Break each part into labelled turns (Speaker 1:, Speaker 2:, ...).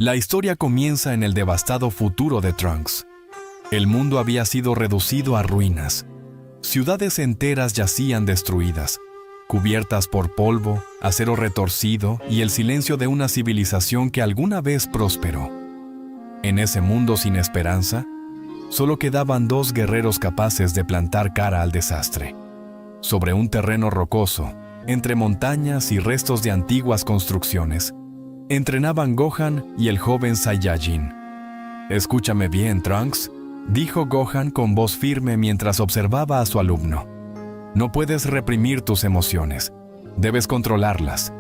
Speaker 1: La historia comienza en el devastado futuro de Trunks. El mundo había sido reducido a ruinas. Ciudades enteras yacían destruidas, cubiertas por polvo, acero retorcido y el silencio de una civilización que alguna vez prosperó. En ese mundo sin esperanza, solo quedaban dos guerreros capaces de plantar cara al desastre. Sobre un terreno rocoso, entre montañas y restos de antiguas construcciones, entrenaban Gohan y el joven Saiyajin. «Escúchame bien, Trunks», dijo Gohan con voz firme mientras observaba a su alumno. «No puedes reprimir tus emociones, debes controlarlas,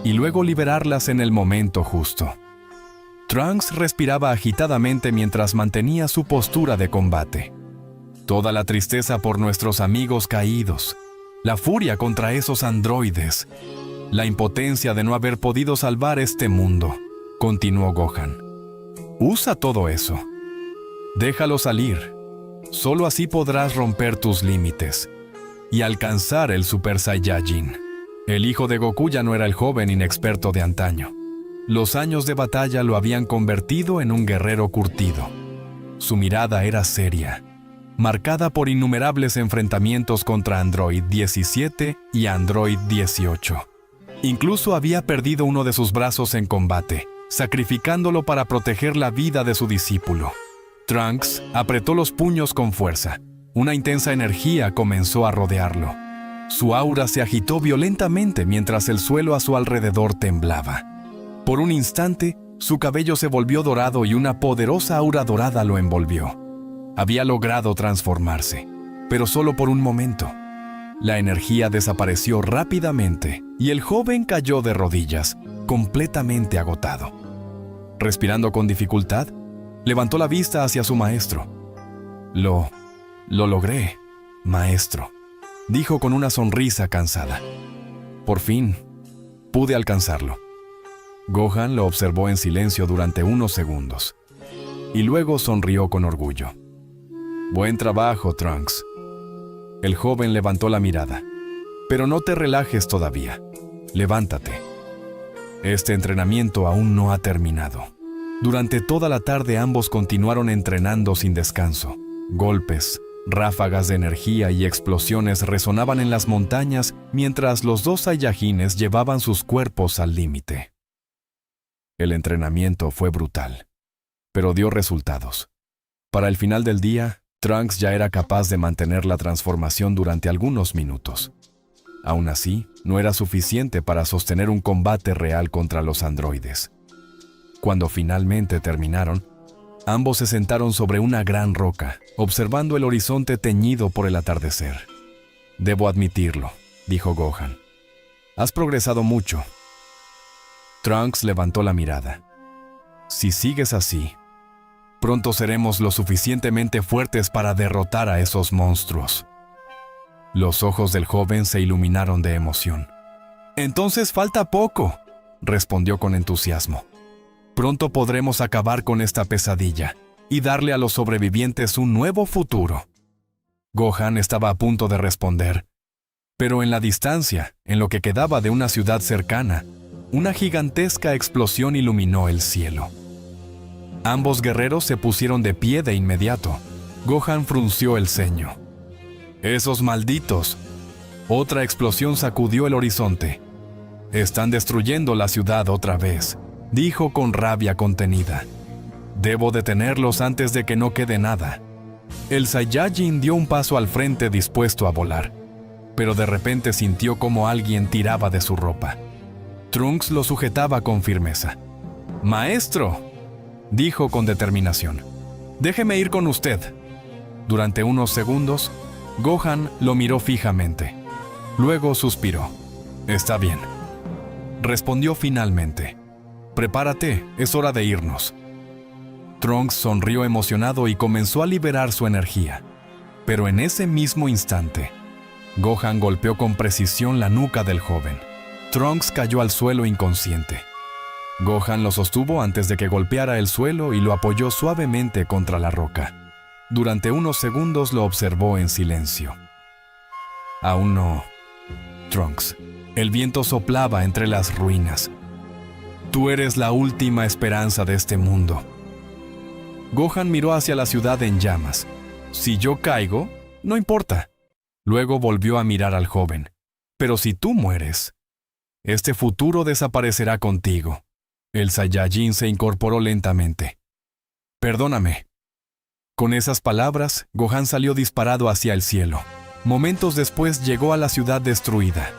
Speaker 1: y luego liberarlas en el momento justo». Trunks respiraba agitadamente mientras mantenía su postura de combate. Toda la tristeza por nuestros amigos caídos, la furia contra esos androides, la impotencia de no haber podido salvar este mundo, continuó Gohan. Usa todo eso. Déjalo salir. Solo así podrás romper tus límites y alcanzar el Super Saiyajin. El hijo de Goku ya no era el joven inexperto de antaño. Los años de batalla lo habían convertido en un guerrero curtido. Su mirada era seria, marcada por innumerables enfrentamientos contra Android 17 y Android 18. Incluso había perdido uno de sus brazos en combate, sacrificándolo para proteger la vida de su discípulo. Trunks apretó los puños con fuerza. Una intensa energía comenzó a rodearlo. Su aura se agitó violentamente mientras el suelo a su alrededor temblaba. Por un instante, su cabello se volvió dorado y una poderosa aura dorada lo envolvió. Había logrado transformarse, pero solo por un momento. La energía desapareció rápidamente y el joven cayó de rodillas, completamente agotado. Respirando con dificultad, levantó la vista hacia su maestro. Lo logré, maestro, dijo con una sonrisa cansada. Por fin, pude alcanzarlo. Gohan lo observó en silencio durante unos segundos, y luego sonrió con orgullo. Buen trabajo, Trunks. El joven levantó la mirada. Pero no te relajes todavía. Levántate. Este entrenamiento aún no ha terminado. Durante toda la tarde ambos continuaron entrenando sin descanso. Golpes, ráfagas de energía y explosiones resonaban en las montañas mientras los dos Saiyajines llevaban sus cuerpos al límite. El entrenamiento fue brutal, pero dio resultados. Para el final del día, Trunks ya era capaz de mantener la transformación durante algunos minutos. Aún así, no era suficiente para sostener un combate real contra los androides. Cuando finalmente terminaron, ambos se sentaron sobre una gran roca, observando el horizonte teñido por el atardecer. «Debo admitirlo», dijo Gohan. «Has progresado mucho». Trunks levantó la mirada. «Si sigues así, pronto seremos lo suficientemente fuertes para derrotar a esos monstruos». Los ojos del joven se iluminaron de emoción. «Entonces falta poco», respondió con entusiasmo. «Pronto podremos acabar con esta pesadilla y darle a los sobrevivientes un nuevo futuro». Gohan estaba a punto de responder, pero en la distancia, en lo que quedaba de una ciudad cercana, una gigantesca explosión iluminó el cielo. Ambos guerreros se pusieron de pie de inmediato. Gohan frunció el ceño. «¡Esos malditos!». Otra explosión sacudió el horizonte. «Están destruyendo la ciudad otra vez», dijo con rabia contenida. «Debo detenerlos antes de que no quede nada». El Saiyajin dio un paso al frente dispuesto a volar, pero de repente sintió como alguien tiraba de su ropa. Trunks lo sujetaba con firmeza. «¡Maestro!», dijo con determinación. «Déjeme ir con usted». Durante unos segundos, Gohan lo miró fijamente. Luego suspiró. «Está bien», respondió finalmente. «Prepárate, es hora de irnos». Trunks sonrió emocionado y comenzó a liberar su energía. Pero en ese mismo instante, Gohan golpeó con precisión la nuca del joven. Trunks cayó al suelo inconsciente. Gohan lo sostuvo antes de que golpeara el suelo y lo apoyó suavemente contra la roca. Durante unos segundos lo observó en silencio. «Aún no, Trunks». El viento soplaba entre las ruinas. Tú eres la última esperanza de este mundo. Gohan miró hacia la ciudad en llamas. Si yo caigo, no importa. Luego volvió a mirar al joven. Pero si tú mueres, este futuro desaparecerá contigo. El Saiyajin se incorporó lentamente. Perdóname. Con esas palabras, Gohan salió disparado hacia el cielo. Momentos después llegó a la ciudad destruida.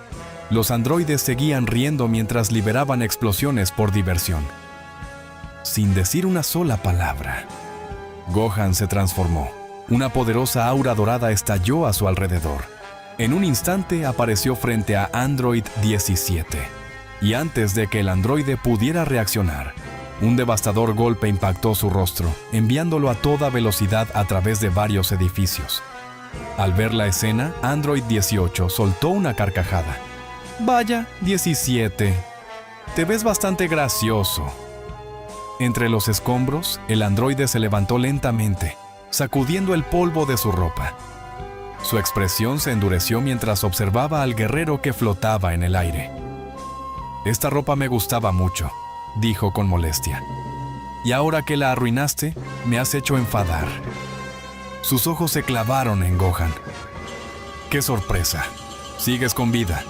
Speaker 1: Los androides seguían riendo mientras liberaban explosiones por diversión. Sin decir una sola palabra, Gohan se transformó. Una poderosa aura dorada estalló a su alrededor. En un instante apareció frente a Android 17. Y antes de que el androide pudiera reaccionar, un devastador golpe impactó su rostro, enviándolo a toda velocidad a través de varios edificios. Al ver la escena, Android 18 soltó una carcajada. Vaya, 17. Te ves bastante gracioso. Entre los escombros, el androide se levantó lentamente, sacudiendo el polvo de su ropa. Su expresión se endureció mientras observaba al guerrero que flotaba en el aire. Esta ropa me gustaba mucho, dijo con molestia. Y ahora que la arruinaste, me has hecho enfadar. Sus ojos se clavaron en Gohan. ¡Qué sorpresa! Sigues con vida.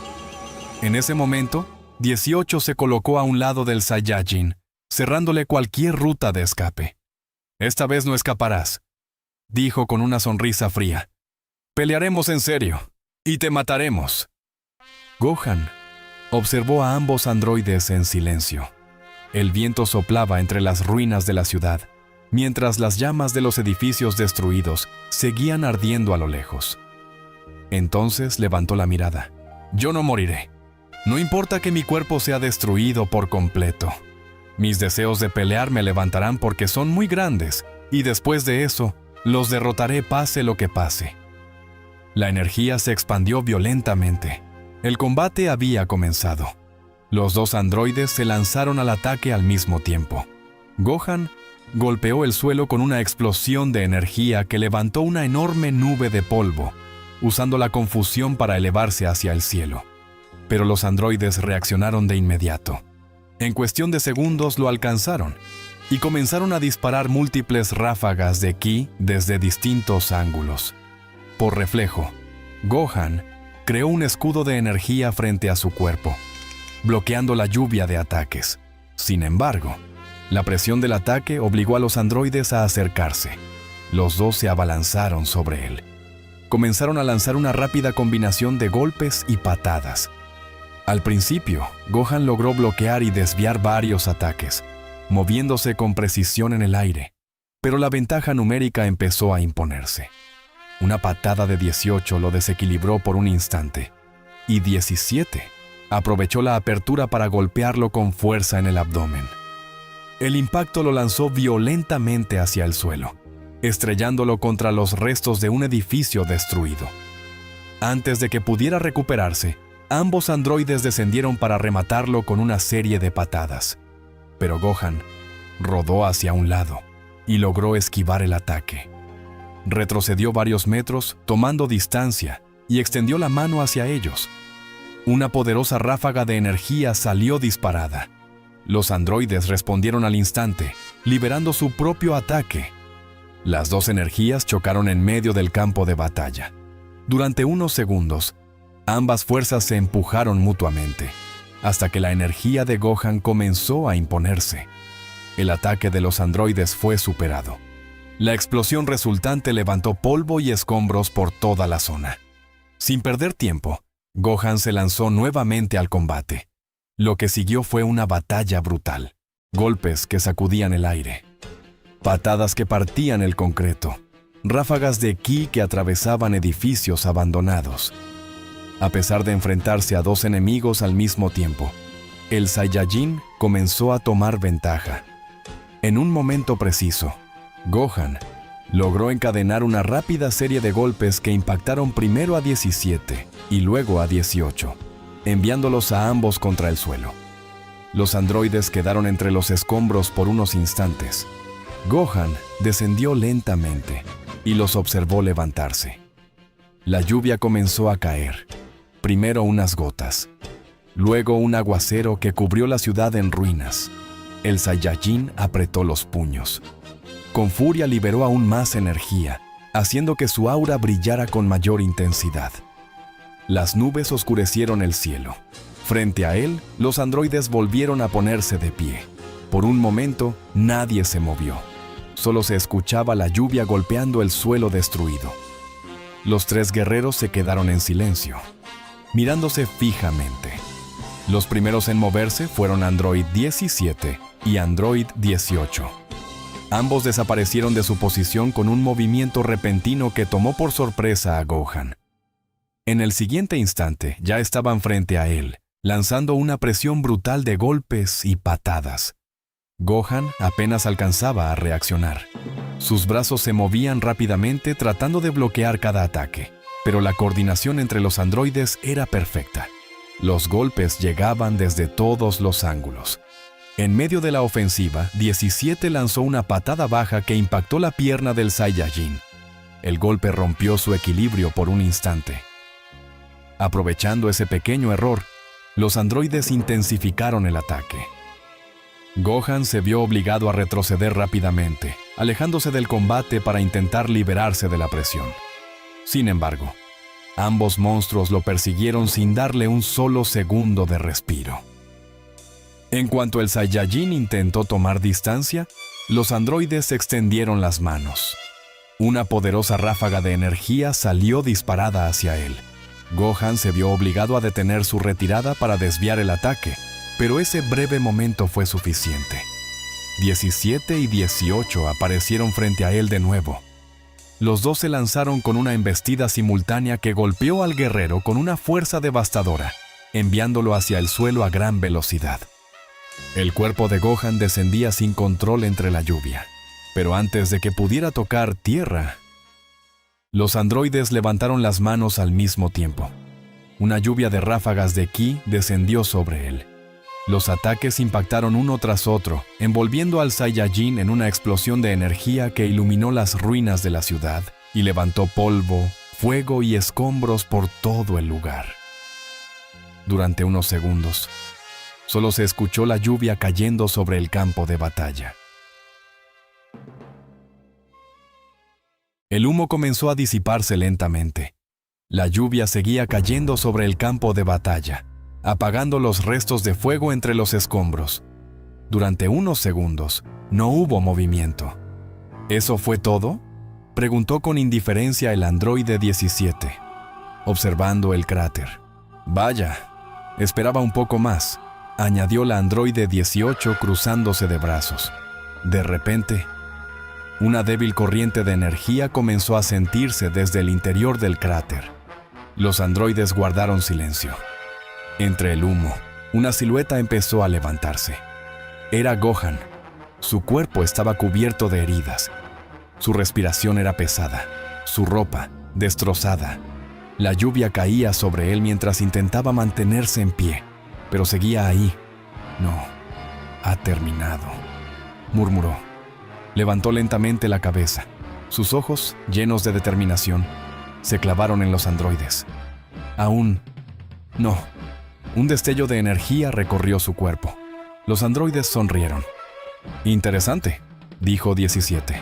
Speaker 1: En ese momento, 18 se colocó a un lado del Saiyajin, cerrándole cualquier ruta de escape. Esta vez no escaparás, dijo con una sonrisa fría. Pelearemos en serio, y te mataremos. Gohan observó a ambos androides en silencio. El viento soplaba entre las ruinas de la ciudad, mientras las llamas de los edificios destruidos seguían ardiendo a lo lejos. Entonces levantó la mirada. Yo no moriré. No importa que mi cuerpo sea destruido por completo. Mis deseos de pelear me levantarán porque son muy grandes, y después de eso, los derrotaré pase lo que pase. La energía se expandió violentamente. El combate había comenzado. Los dos androides se lanzaron al ataque al mismo tiempo. Gohan golpeó el suelo con una explosión de energía que levantó una enorme nube de polvo, usando la confusión para elevarse hacia el cielo. Pero los androides reaccionaron de inmediato. En cuestión de segundos lo alcanzaron y comenzaron a disparar múltiples ráfagas de ki desde distintos ángulos. Por reflejo, Gohan creó un escudo de energía frente a su cuerpo, bloqueando la lluvia de ataques. Sin embargo, la presión del ataque obligó a los androides a acercarse. Los dos se abalanzaron sobre él. Comenzaron a lanzar una rápida combinación de golpes y patadas. Al principio, Gohan logró bloquear y desviar varios ataques, moviéndose con precisión en el aire, pero la ventaja numérica empezó a imponerse. Una patada de 18 lo desequilibró por un instante, y 17 aprovechó la apertura para golpearlo con fuerza en el abdomen. El impacto lo lanzó violentamente hacia el suelo, estrellándolo contra los restos de un edificio destruido. Antes de que pudiera recuperarse, ambos androides descendieron para rematarlo con una serie de patadas. Pero Gohan rodó hacia un lado y logró esquivar el ataque. Retrocedió varios metros, tomando distancia, y extendió la mano hacia ellos. Una poderosa ráfaga de energía salió disparada. Los androides respondieron al instante, liberando su propio ataque. Las dos energías chocaron en medio del campo de batalla. Durante unos segundos, ambas fuerzas se empujaron mutuamente, hasta que la energía de Gohan comenzó a imponerse. El ataque de los androides fue superado. La explosión resultante levantó polvo y escombros por toda la zona. Sin perder tiempo, Gohan se lanzó nuevamente al combate. Lo que siguió fue una batalla brutal. Golpes que sacudían el aire, patadas que partían el concreto, ráfagas de ki que atravesaban edificios abandonados. A pesar de enfrentarse a dos enemigos al mismo tiempo, el Saiyajin comenzó a tomar ventaja. En un momento preciso, Gohan logró encadenar una rápida serie de golpes que impactaron primero a 17 y luego a 18, enviándolos a ambos contra el suelo. Los androides quedaron entre los escombros por unos instantes. Gohan descendió lentamente y los observó levantarse. La lluvia comenzó a caer, primero unas gotas, Luego un aguacero que cubrió la ciudad en ruinas. El Saiyajin apretó los puños. Con furia liberó aún más energía, haciendo que su aura brillara con mayor intensidad. Las nubes oscurecieron el cielo. Frente a él, los androides volvieron a ponerse de pie. Por un momento, nadie se movió. Solo se escuchaba la lluvia golpeando el suelo destruido. Los tres guerreros se quedaron en silencio, mirándose fijamente. Los primeros en moverse fueron Android 17 y Android 18. Ambos desaparecieron de su posición con un movimiento repentino que tomó por sorpresa a Gohan. En el siguiente instante ya estaban frente a él, lanzando una presión brutal de golpes y patadas. Gohan apenas alcanzaba a reaccionar. Sus brazos se movían rápidamente tratando de bloquear cada ataque, pero la coordinación entre los androides era perfecta. Los golpes llegaban desde todos los ángulos. En medio de la ofensiva, 17 lanzó una patada baja que impactó la pierna del Saiyajin. El golpe rompió su equilibrio por un instante. Aprovechando ese pequeño error, los androides intensificaron el ataque. Gohan se vio obligado a retroceder rápidamente, alejándose del combate para intentar liberarse de la presión. Sin embargo, ambos monstruos lo persiguieron sin darle un solo segundo de respiro. En cuanto el Saiyajin intentó tomar distancia, los androides extendieron las manos. Una poderosa ráfaga de energía salió disparada hacia él. Gohan se vio obligado a detener su retirada para desviar el ataque, pero ese breve momento fue suficiente. 17 y 18 aparecieron frente a él de nuevo. Los dos se lanzaron con una embestida simultánea que golpeó al guerrero con una fuerza devastadora, enviándolo hacia el suelo a gran velocidad. El cuerpo de Gohan descendía sin control entre la lluvia, pero antes de que pudiera tocar tierra, los androides levantaron las manos al mismo tiempo. Una lluvia de ráfagas de ki descendió sobre él. Los ataques impactaron uno tras otro, envolviendo al Saiyajin en una explosión de energía que iluminó las ruinas de la ciudad y levantó polvo, fuego y escombros por todo el lugar. Durante unos segundos, solo se escuchó la lluvia cayendo sobre el campo de batalla. El humo comenzó a disiparse lentamente. La lluvia seguía cayendo sobre el campo de batalla, apagando los restos de fuego entre los escombros. Durante unos segundos, no hubo movimiento. ¿Eso fue todo?, preguntó con indiferencia el androide 17, observando el cráter. Vaya, esperaba un poco más, añadió la androide 18 cruzándose de brazos. De repente, una débil corriente de energía comenzó a sentirse desde el interior del cráter. Los androides guardaron silencio. Entre el humo, una silueta empezó a levantarse. Era Gohan. Su cuerpo estaba cubierto de heridas. Su respiración era pesada, su ropa destrozada. La lluvia caía sobre él mientras intentaba mantenerse en pie, pero seguía ahí. No, ha terminado, murmuró. Levantó lentamente la cabeza. Sus ojos, llenos de determinación, se clavaron en los androides. Aún no. Un destello de energía recorrió su cuerpo. Los androides sonrieron. Interesante, dijo 17.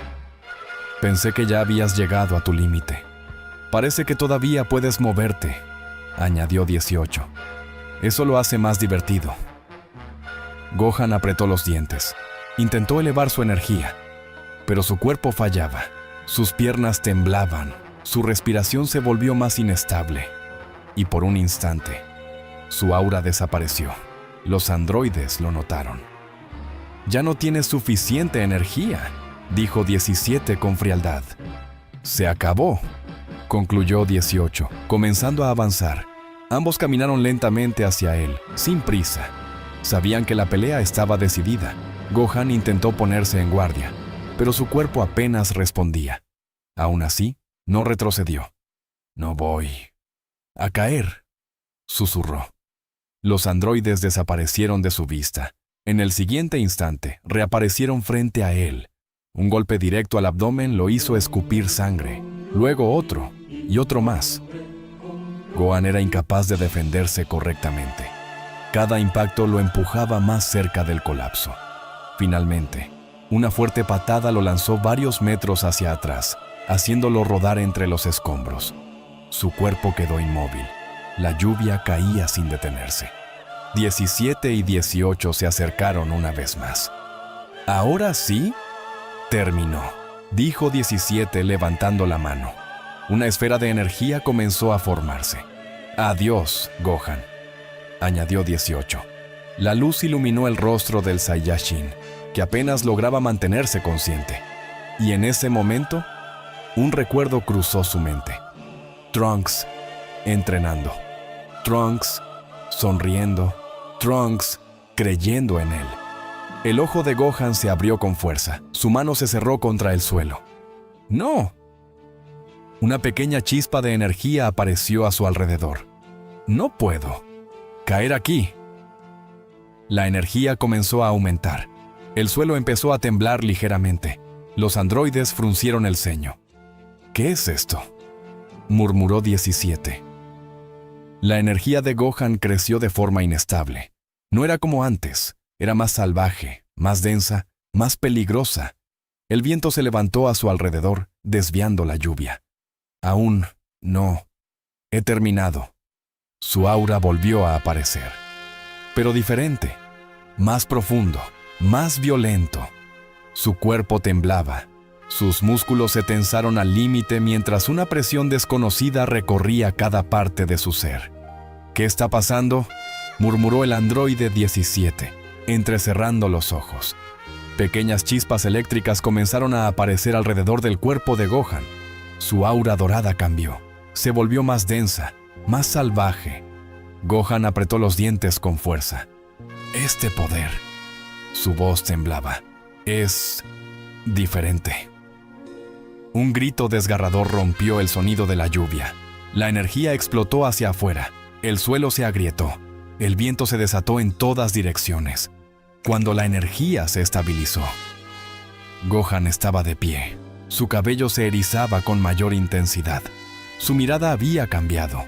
Speaker 1: Pensé que ya habías llegado a tu límite. Parece que todavía puedes moverte, añadió 18. Eso lo hace más divertido. Gohan apretó los dientes. Intentó elevar su energía, pero su cuerpo fallaba. Sus piernas temblaban, su respiración se volvió más inestable, y por un instante, su aura desapareció. Los androides lo notaron. Ya no tienes suficiente energía, dijo 17 con frialdad. Se acabó, concluyó 18, comenzando a avanzar. Ambos caminaron lentamente hacia él, sin prisa. Sabían que la pelea estaba decidida. Gohan intentó ponerse en guardia, pero su cuerpo apenas respondía. Aún así, no retrocedió. No voy a caer, susurró. Los androides desaparecieron de su vista. En el siguiente instante, reaparecieron frente a él. Un golpe directo al abdomen lo hizo escupir sangre, luego otro y otro más. Gohan era incapaz de defenderse correctamente. Cada impacto lo empujaba más cerca del colapso. Finalmente, una fuerte patada lo lanzó varios metros hacia atrás, haciéndolo rodar entre los escombros. Su cuerpo quedó inmóvil. La lluvia caía sin detenerse. 17 y 18 se acercaron una vez más. «¿Ahora sí?» «Terminó», dijo 17 levantando la mano. Una esfera de energía comenzó a formarse. «Adiós, Gohan», añadió 18. La luz iluminó el rostro del Saiyajin, que apenas lograba mantenerse consciente. Y en ese momento, un recuerdo cruzó su mente. Trunks entrenando. Trunks sonriendo. Trunks creyendo en él. El ojo de Gohan se abrió con fuerza. Su mano se cerró contra el suelo. ¡No! Una pequeña chispa de energía apareció a su alrededor. «No puedo caer aquí». La energía comenzó a aumentar. El suelo empezó a temblar ligeramente. Los androides fruncieron el ceño. «¿Qué es esto?», murmuró 17. La energía de Gohan creció de forma inestable. No era como antes. Era más salvaje, más densa, más peligrosa. El viento se levantó a su alrededor, desviando la lluvia. «Aún no he terminado». Su aura volvió a aparecer. Pero diferente, más profundo, más violento. Su cuerpo temblaba. Sus músculos se tensaron al límite mientras una presión desconocida recorría cada parte de su ser. «¿Qué está pasando?», murmuró el androide 17, entrecerrando los ojos. Pequeñas chispas eléctricas comenzaron a aparecer alrededor del cuerpo de Gohan. Su aura dorada cambió. Se volvió más densa, más salvaje. Gohan apretó los dientes con fuerza. «Este poder», su voz temblaba, «es diferente». Un grito desgarrador rompió el sonido de la lluvia. La energía explotó hacia afuera. El suelo se agrietó. El viento se desató en todas direcciones. Cuando la energía se estabilizó, Gohan estaba de pie. Su cabello se erizaba con mayor intensidad. Su mirada había cambiado,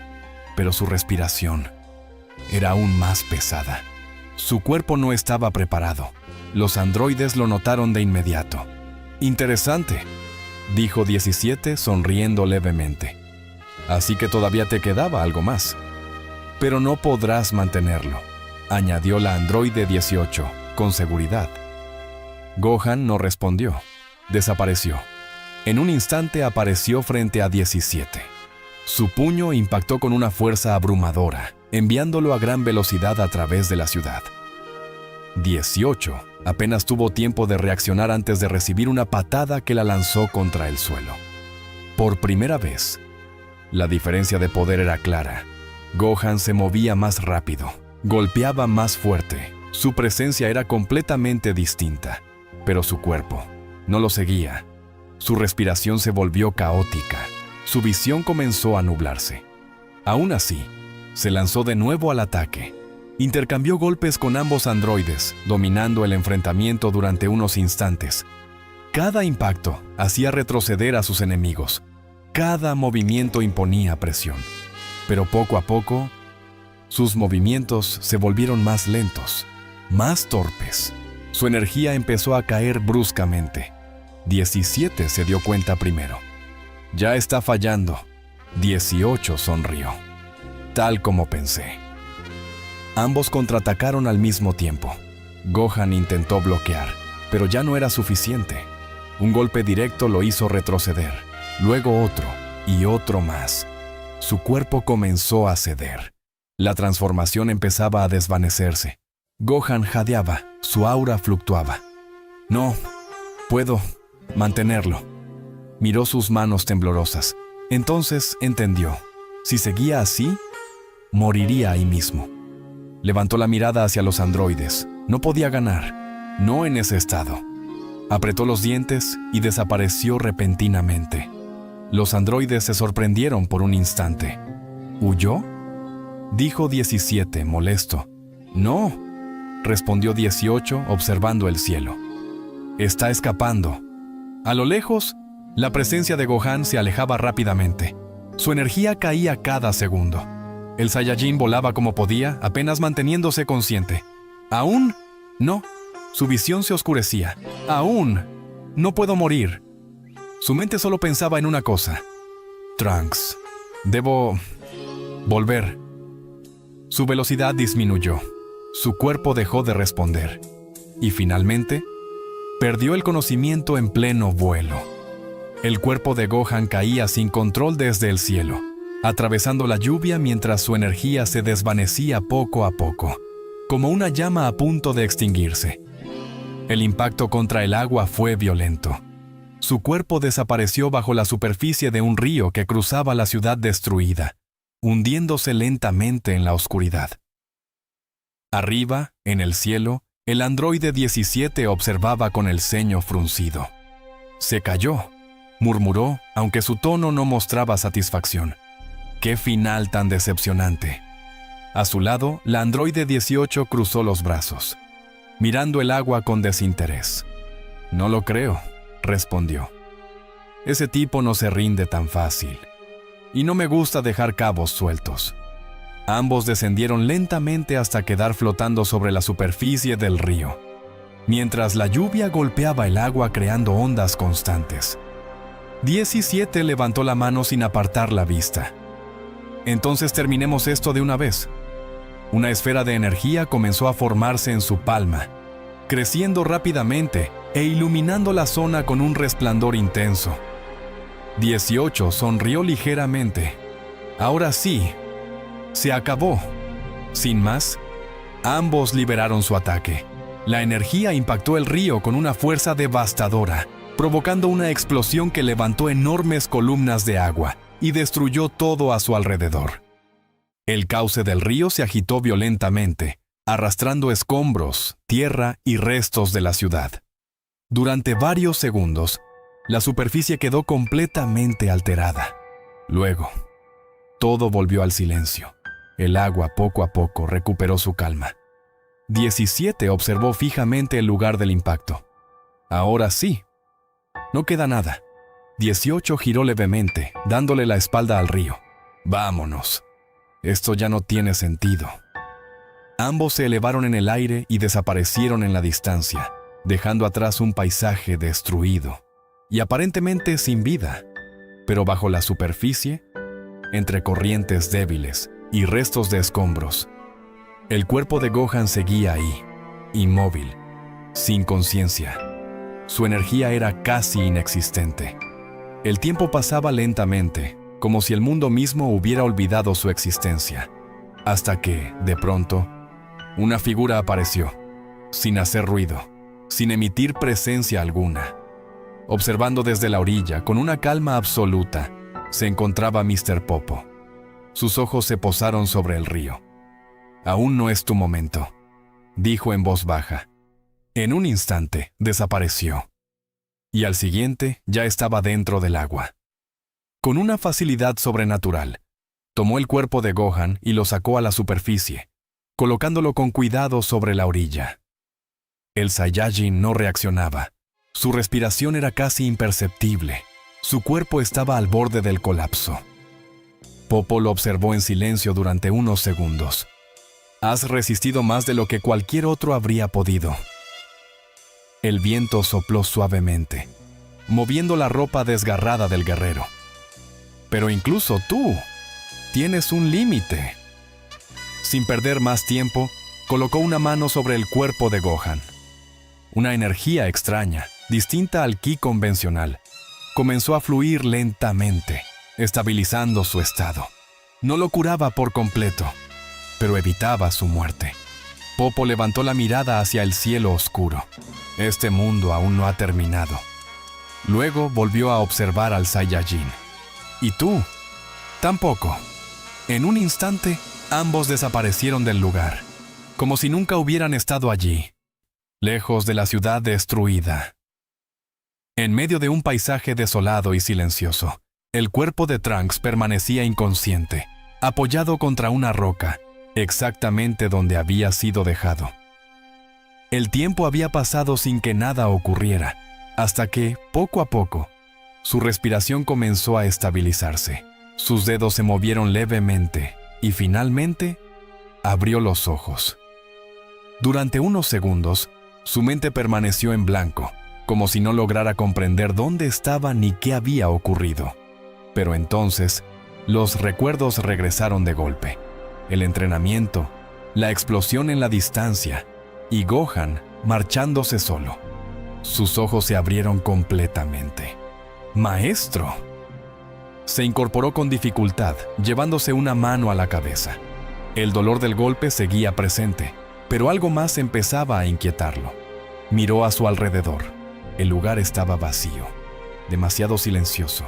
Speaker 1: pero su respiración era aún más pesada. Su cuerpo no estaba preparado. Los androides lo notaron de inmediato. «Interesante», dijo 17 sonriendo levemente. «Así que todavía te quedaba algo más. Pero no podrás mantenerlo», añadió la androide 18, con seguridad. Gohan no respondió. Desapareció. En un instante apareció frente a 17. Su puño impactó con una fuerza abrumadora, enviándolo a gran velocidad a través de la ciudad. 18 apenas tuvo tiempo de reaccionar antes de recibir una patada que la lanzó contra el suelo. Por primera vez, la diferencia de poder era clara. Gohan se movía más rápido, golpeaba más fuerte. Su presencia era completamente distinta, pero su cuerpo no lo seguía. Su respiración se volvió caótica. Su visión comenzó a nublarse. Aún así, se lanzó de nuevo al ataque. Intercambió golpes con ambos androides, dominando el enfrentamiento durante unos instantes. Cada impacto hacía retroceder a sus enemigos. Cada movimiento imponía presión. Pero poco a poco, sus movimientos se volvieron más lentos, más torpes. Su energía empezó a caer bruscamente. 17 se dio cuenta primero. «Ya está fallando». 18 sonrió. «Tal como pensé». Ambos contraatacaron al mismo tiempo. Gohan intentó bloquear, pero ya no era suficiente. Un golpe directo lo hizo retroceder, luego otro y otro más. Su cuerpo comenzó a ceder. La transformación empezaba a desvanecerse. Gohan jadeaba, su aura fluctuaba. «No puedo mantenerlo». Miró sus manos temblorosas. Entonces entendió. Si seguía así, moriría ahí mismo. Levantó la mirada hacia los androides. No podía ganar, no en ese estado. Apretó los dientes y desapareció repentinamente. Los androides se sorprendieron por un instante. «¿Huyó?», dijo 17, molesto. «No», respondió 18, observando el cielo. «Está escapando». A lo lejos, la presencia de Gohan se alejaba rápidamente. Su energía caía cada segundo. El Saiyajin volaba como podía, apenas manteniéndose consciente. ¿Aún? No. Su visión se oscurecía. ¿Aún? No puedo morir. Su mente solo pensaba en una cosa. Trunks. Debo volver. Su velocidad disminuyó. Su cuerpo dejó de responder. Y finalmente, perdió el conocimiento en pleno vuelo. El cuerpo de Gohan caía sin control desde el cielo, atravesando la lluvia mientras su energía se desvanecía poco a poco, como una llama a punto de extinguirse. El impacto contra el agua fue violento. Su cuerpo desapareció bajo la superficie de un río que cruzaba la ciudad destruida, hundiéndose lentamente en la oscuridad. Arriba, en el cielo, el androide 17 observaba con el ceño fruncido. Se cayó, murmuró, aunque su tono no mostraba satisfacción. ¡Qué final tan decepcionante! A su lado, la androide 18 cruzó los brazos, mirando el agua con desinterés. «No lo creo», respondió. «Ese tipo no se rinde tan fácil. Y no me gusta dejar cabos sueltos». Ambos descendieron lentamente hasta quedar flotando sobre la superficie del río, mientras la lluvia golpeaba el agua creando ondas constantes. 17 levantó la mano sin apartar la vista. «Entonces terminemos esto de una vez». Una esfera de energía comenzó a formarse en su palma, creciendo rápidamente e iluminando la zona con un resplandor intenso. 18 sonrió ligeramente. Ahora sí, se acabó. Sin más, ambos liberaron su ataque. La energía impactó el río con una fuerza devastadora, provocando una explosión que levantó enormes columnas de agua y destruyó todo a su alrededor. El cauce del río se agitó violentamente, arrastrando escombros, tierra y restos de la ciudad. Durante varios segundos, la superficie quedó completamente alterada. Luego, todo volvió al silencio. El agua poco a poco recuperó su calma. 17 observó fijamente el lugar del impacto. Ahora sí. No queda nada. 18 giró levemente, dándole la espalda al río. Vámonos. Esto ya no tiene sentido. Ambos se elevaron en el aire y desaparecieron en la distancia, dejando atrás un paisaje destruido y aparentemente sin vida. Pero bajo la superficie, entre corrientes débiles y restos de escombros, el cuerpo de Gohan seguía ahí, inmóvil, sin conciencia. Su energía era casi inexistente. El tiempo pasaba lentamente, como si el mundo mismo hubiera olvidado su existencia, hasta que, de pronto, una figura apareció, sin hacer ruido, sin emitir presencia alguna. Observando desde la orilla, con una calma absoluta, se encontraba Mr. Popo. Sus ojos se posaron sobre el río. «Aún no es tu momento», dijo en voz baja. En un instante, desapareció. Y al siguiente, ya estaba dentro del agua. Con una facilidad sobrenatural, tomó el cuerpo de Gohan y lo sacó a la superficie, colocándolo con cuidado sobre la orilla. El Saiyajin no reaccionaba. Su respiración era casi imperceptible. Su cuerpo estaba al borde del colapso. Popo lo observó en silencio durante unos segundos. «Has resistido más de lo que cualquier otro habría podido». El viento sopló suavemente, moviendo la ropa desgarrada del guerrero. «Pero incluso tú tienes un límite». Sin perder más tiempo, colocó una mano sobre el cuerpo de Gohan. Una energía extraña, distinta al ki convencional, comenzó a fluir lentamente, estabilizando su estado. No lo curaba por completo, pero evitaba su muerte. Popo levantó la mirada hacia el cielo oscuro. Este mundo aún no ha terminado. Luego volvió a observar al Saiyajin. «¿Y tú?» «Tampoco». En un instante, ambos desaparecieron del lugar, como si nunca hubieran estado allí, lejos de la ciudad destruida. En medio de un paisaje desolado y silencioso, el cuerpo de Trunks permanecía inconsciente, apoyado contra una roca, exactamente donde había sido dejado. El tiempo había pasado sin que nada ocurriera, hasta que, poco a poco, su respiración comenzó a estabilizarse. Sus dedos se movieron levemente, y finalmente abrió los ojos. Durante unos segundos, su mente permaneció en blanco, como si no lograra comprender dónde estaba ni qué había ocurrido. Pero entonces, los recuerdos regresaron de golpe. El entrenamiento, la explosión en la distancia y Gohan marchándose solo. Sus ojos se abrieron completamente. ¡Maestro! Se incorporó con dificultad, llevándose una mano a la cabeza. El dolor del golpe seguía presente, pero algo más empezaba a inquietarlo. Miró a su alrededor. El lugar estaba vacío, demasiado silencioso.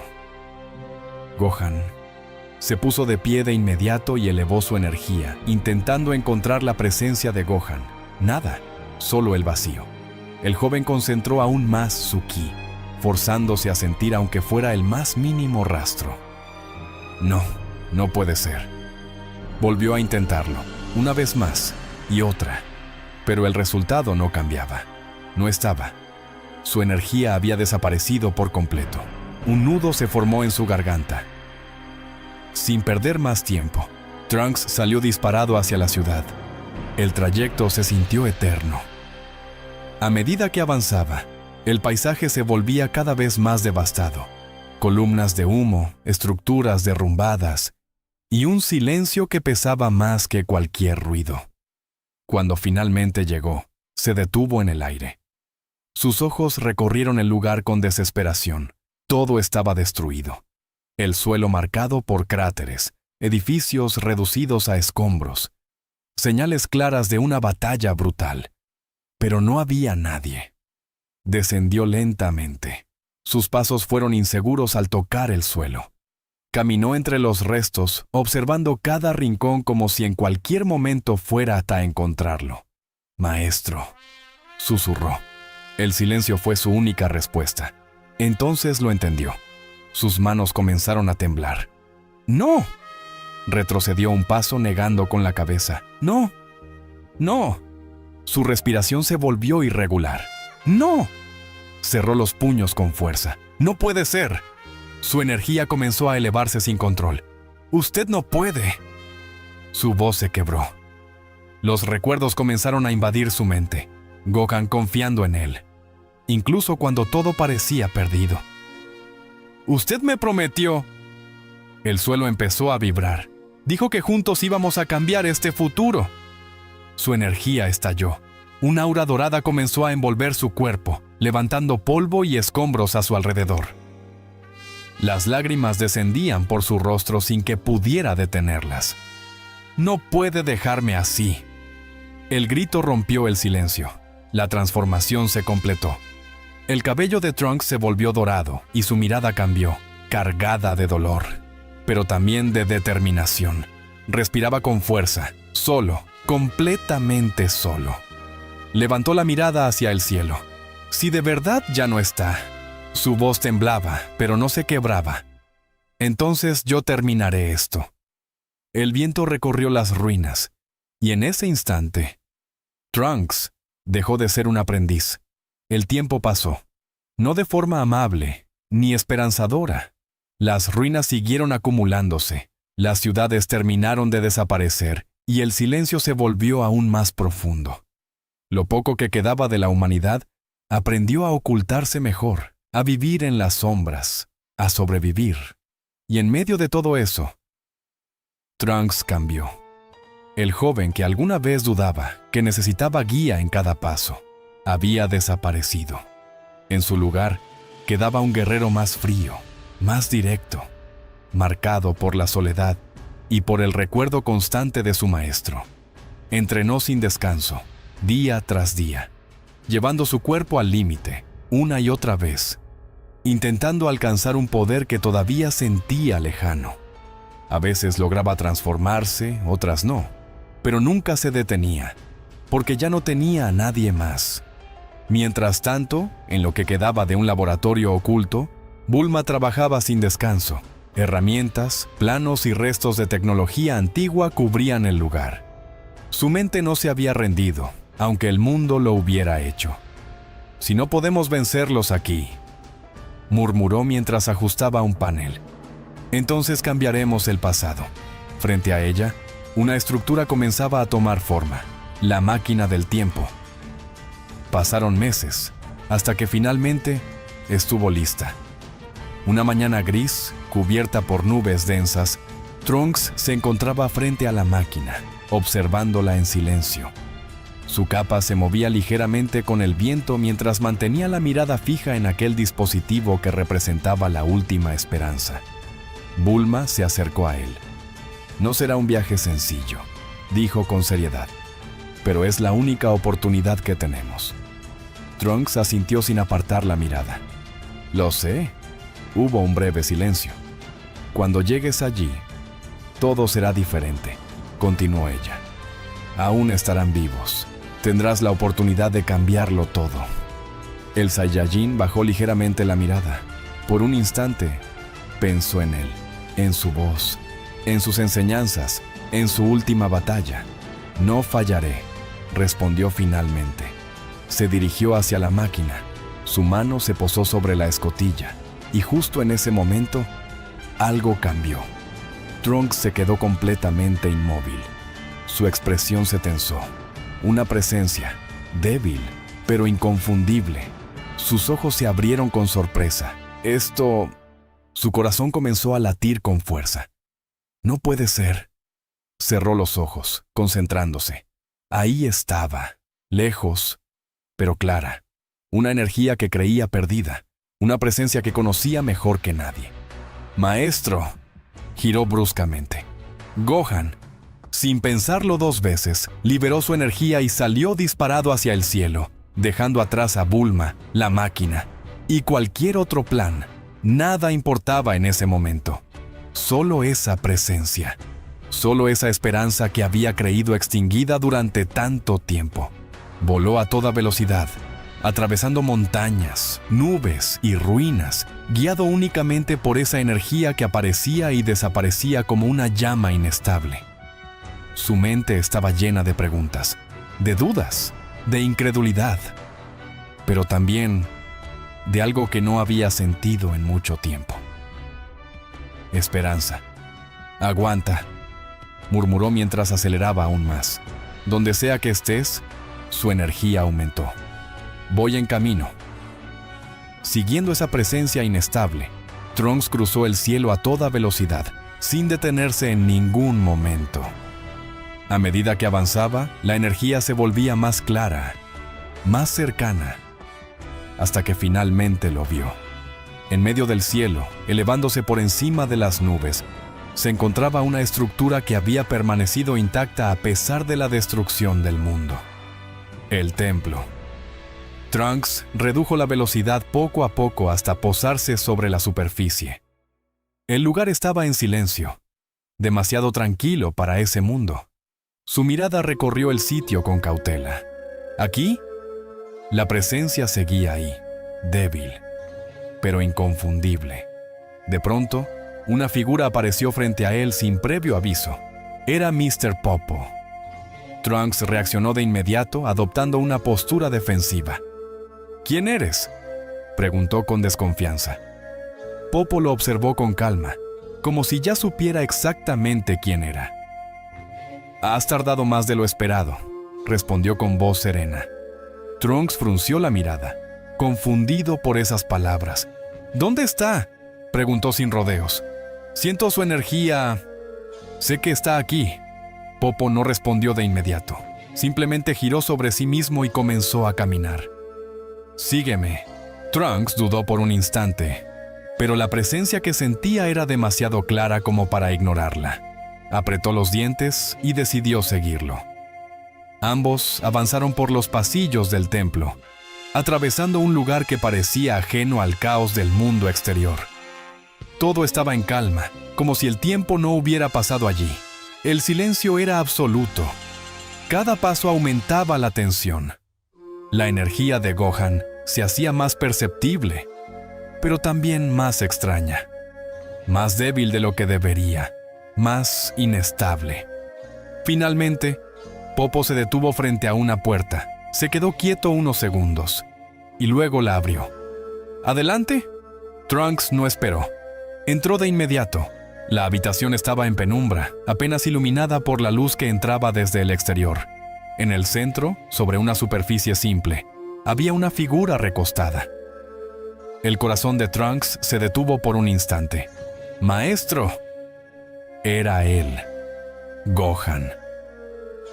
Speaker 1: Gohan se puso de pie de inmediato y elevó su energía, intentando encontrar la presencia de Gohan. Nada, solo el vacío. El joven concentró aún más su ki, forzándose a sentir aunque fuera el más mínimo rastro. No, no puede ser. Volvió a intentarlo, una vez más y otra, pero el resultado no cambiaba. No estaba. Su energía había desaparecido por completo. Un nudo se formó en su garganta. Sin perder más tiempo, Trunks salió disparado hacia la ciudad. El trayecto se sintió eterno. A medida que avanzaba, el paisaje se volvía cada vez más devastado. Columnas de humo, estructuras derrumbadas y un silencio que pesaba más que cualquier ruido. Cuando finalmente llegó, se detuvo en el aire. Sus ojos recorrieron el lugar con desesperación. Todo estaba destruido. El suelo marcado por cráteres, edificios reducidos a escombros, señales claras de una batalla brutal. Pero no había nadie. Descendió lentamente. Sus pasos fueron inseguros al tocar el suelo. Caminó entre los restos, observando cada rincón como si en cualquier momento fuera hasta encontrarlo. «Maestro», susurró. El silencio fue su única respuesta. Entonces lo entendió. Sus manos comenzaron a temblar. «¡No!». Retrocedió un paso negando con la cabeza. «¡No! ¡No!». Su respiración se volvió irregular. «¡No!». Cerró los puños con fuerza. «¡No puede ser!». Su energía comenzó a elevarse sin control. «¡Usted no puede!». Su voz se quebró. Los recuerdos comenzaron a invadir su mente. Gohan confiando en él, incluso cuando todo parecía perdido. «Usted me prometió». El suelo empezó a vibrar. «Dijo que juntos íbamos a cambiar este futuro». Su energía estalló. Un aura dorada comenzó a envolver su cuerpo, levantando polvo y escombros a su alrededor. Las lágrimas descendían por su rostro sin que pudiera detenerlas. «No puede dejarme así». El grito rompió el silencio. La transformación se completó. El cabello de Trunks se volvió dorado y su mirada cambió, cargada de dolor, pero también de determinación. Respiraba con fuerza, solo, completamente solo. Levantó la mirada hacia el cielo. Si de verdad ya no está. Su voz temblaba, pero no se quebraba. «Entonces yo terminaré esto». El viento recorrió las ruinas, y en ese instante, Trunks dejó de ser un aprendiz. El tiempo pasó, no de forma amable, ni esperanzadora. Las ruinas siguieron acumulándose, las ciudades terminaron de desaparecer, y el silencio se volvió aún más profundo. Lo poco que quedaba de la humanidad aprendió a ocultarse mejor, a vivir en las sombras, a sobrevivir. Y en medio de todo eso, Trunks cambió. El joven que alguna vez dudaba, que necesitaba guía en cada paso, había desaparecido. En su lugar, quedaba un guerrero más frío, más directo, marcado por la soledad y por el recuerdo constante de su maestro. Entrenó sin descanso, día tras día, llevando su cuerpo al límite, una y otra vez, intentando alcanzar un poder que todavía sentía lejano. A veces lograba transformarse, otras no, pero nunca se detenía, porque ya no tenía a nadie más. Mientras tanto, en lo que quedaba de un laboratorio oculto, Bulma trabajaba sin descanso. Herramientas, planos y restos de tecnología antigua cubrían el lugar. Su mente no se había rendido, aunque el mundo lo hubiera hecho. «Si no podemos vencerlos aquí», murmuró mientras ajustaba un panel, «entonces cambiaremos el pasado». Frente a ella, Una estructura comenzaba a tomar forma, la máquina del tiempo. Pasaron meses, hasta que finalmente estuvo lista. Una mañana gris, cubierta por nubes densas, Trunks se encontraba frente a la máquina, observándola en silencio. Su capa se movía ligeramente con el viento mientras mantenía la mirada fija en aquel dispositivo que representaba la última esperanza. Bulma se acercó a él. «No será un viaje sencillo», dijo con seriedad, «pero es la única oportunidad que tenemos». Trunks asintió sin apartar la mirada. «Lo sé». Hubo un breve silencio. «Cuando llegues allí, todo será diferente», continuó ella. «Aún estarán vivos. Tendrás la oportunidad de cambiarlo todo». El Saiyajin bajó ligeramente la mirada. Por un instante, pensó en él, en su voz, en sus enseñanzas, en su última batalla. «No fallaré», respondió finalmente. Se dirigió hacia la máquina. Su mano se posó sobre la escotilla, y justo en ese momento, algo cambió. Trunks se quedó completamente inmóvil. Su expresión se tensó. Una presencia, débil, pero inconfundible. Sus ojos se abrieron con sorpresa. Su corazón comenzó a latir con fuerza. «No puede ser». Cerró los ojos, concentrándose. Ahí estaba, lejos, pero clara. Una energía que creía perdida. Una presencia que conocía mejor que nadie. «Maestro», giró bruscamente. Gohan, sin pensarlo dos veces, liberó su energía y salió disparado hacia el cielo, dejando atrás a Bulma, la máquina, y cualquier otro plan. Nada importaba en ese momento. Solo esa presencia. Solo esa esperanza que había creído extinguida durante tanto tiempo. Voló a toda velocidad, atravesando montañas, nubes y ruinas, guiado únicamente por esa energía que aparecía y desaparecía como una llama inestable. Su mente estaba llena de preguntas, de dudas, de incredulidad, pero también de algo que no había sentido en mucho tiempo. «Esperanza. Aguanta», murmuró mientras aceleraba aún más. «Donde sea que estés», su energía aumentó. «Voy en camino». Siguiendo esa presencia inestable, Trunks cruzó el cielo a toda velocidad, sin detenerse en ningún momento. A medida que avanzaba, la energía se volvía más clara, más cercana, hasta que finalmente lo vio. En medio del cielo, elevándose por encima de las nubes, se encontraba una estructura que había permanecido intacta a pesar de la destrucción del mundo. El templo. Trunks redujo la velocidad poco a poco hasta posarse sobre la superficie. El lugar estaba en silencio, demasiado tranquilo para ese mundo. Su mirada recorrió el sitio con cautela. ¿Aquí? La presencia seguía ahí, débil, pero inconfundible. De pronto, una figura apareció frente a él sin previo aviso. Era Mr. Popo. Trunks reaccionó de inmediato, adoptando una postura defensiva. «¿Quién eres?», preguntó con desconfianza. Popo lo observó con calma, como si ya supiera exactamente quién era. «Has tardado más de lo esperado», respondió con voz serena. Trunks frunció la mirada, confundido por esas palabras. «¿Dónde está?», preguntó sin rodeos. «Siento su energía. Sé que está aquí». Popo no respondió de inmediato. Simplemente giró sobre sí mismo y comenzó a caminar. «Sígueme». Trunks dudó por un instante, pero la presencia que sentía era demasiado clara como para ignorarla. Apretó los dientes y decidió seguirlo. Ambos avanzaron por los pasillos del templo, atravesando un lugar que parecía ajeno al caos del mundo exterior. Todo estaba en calma, como si el tiempo no hubiera pasado allí. El silencio era absoluto. Cada paso aumentaba la tensión. La energía de Gohan se hacía más perceptible, pero también más extraña, más débil de lo que debería, más inestable. Finalmente, Popo se detuvo frente a una puerta, se quedó quieto unos segundos, y luego la abrió. «¿Adelante?» Trunks no esperó. Entró de inmediato, La habitación estaba en penumbra, apenas iluminada por la luz que entraba desde el exterior. En el centro, sobre una superficie simple, había una figura recostada. El corazón de Trunks se detuvo por un instante. ¡Maestro! Era él, Gohan.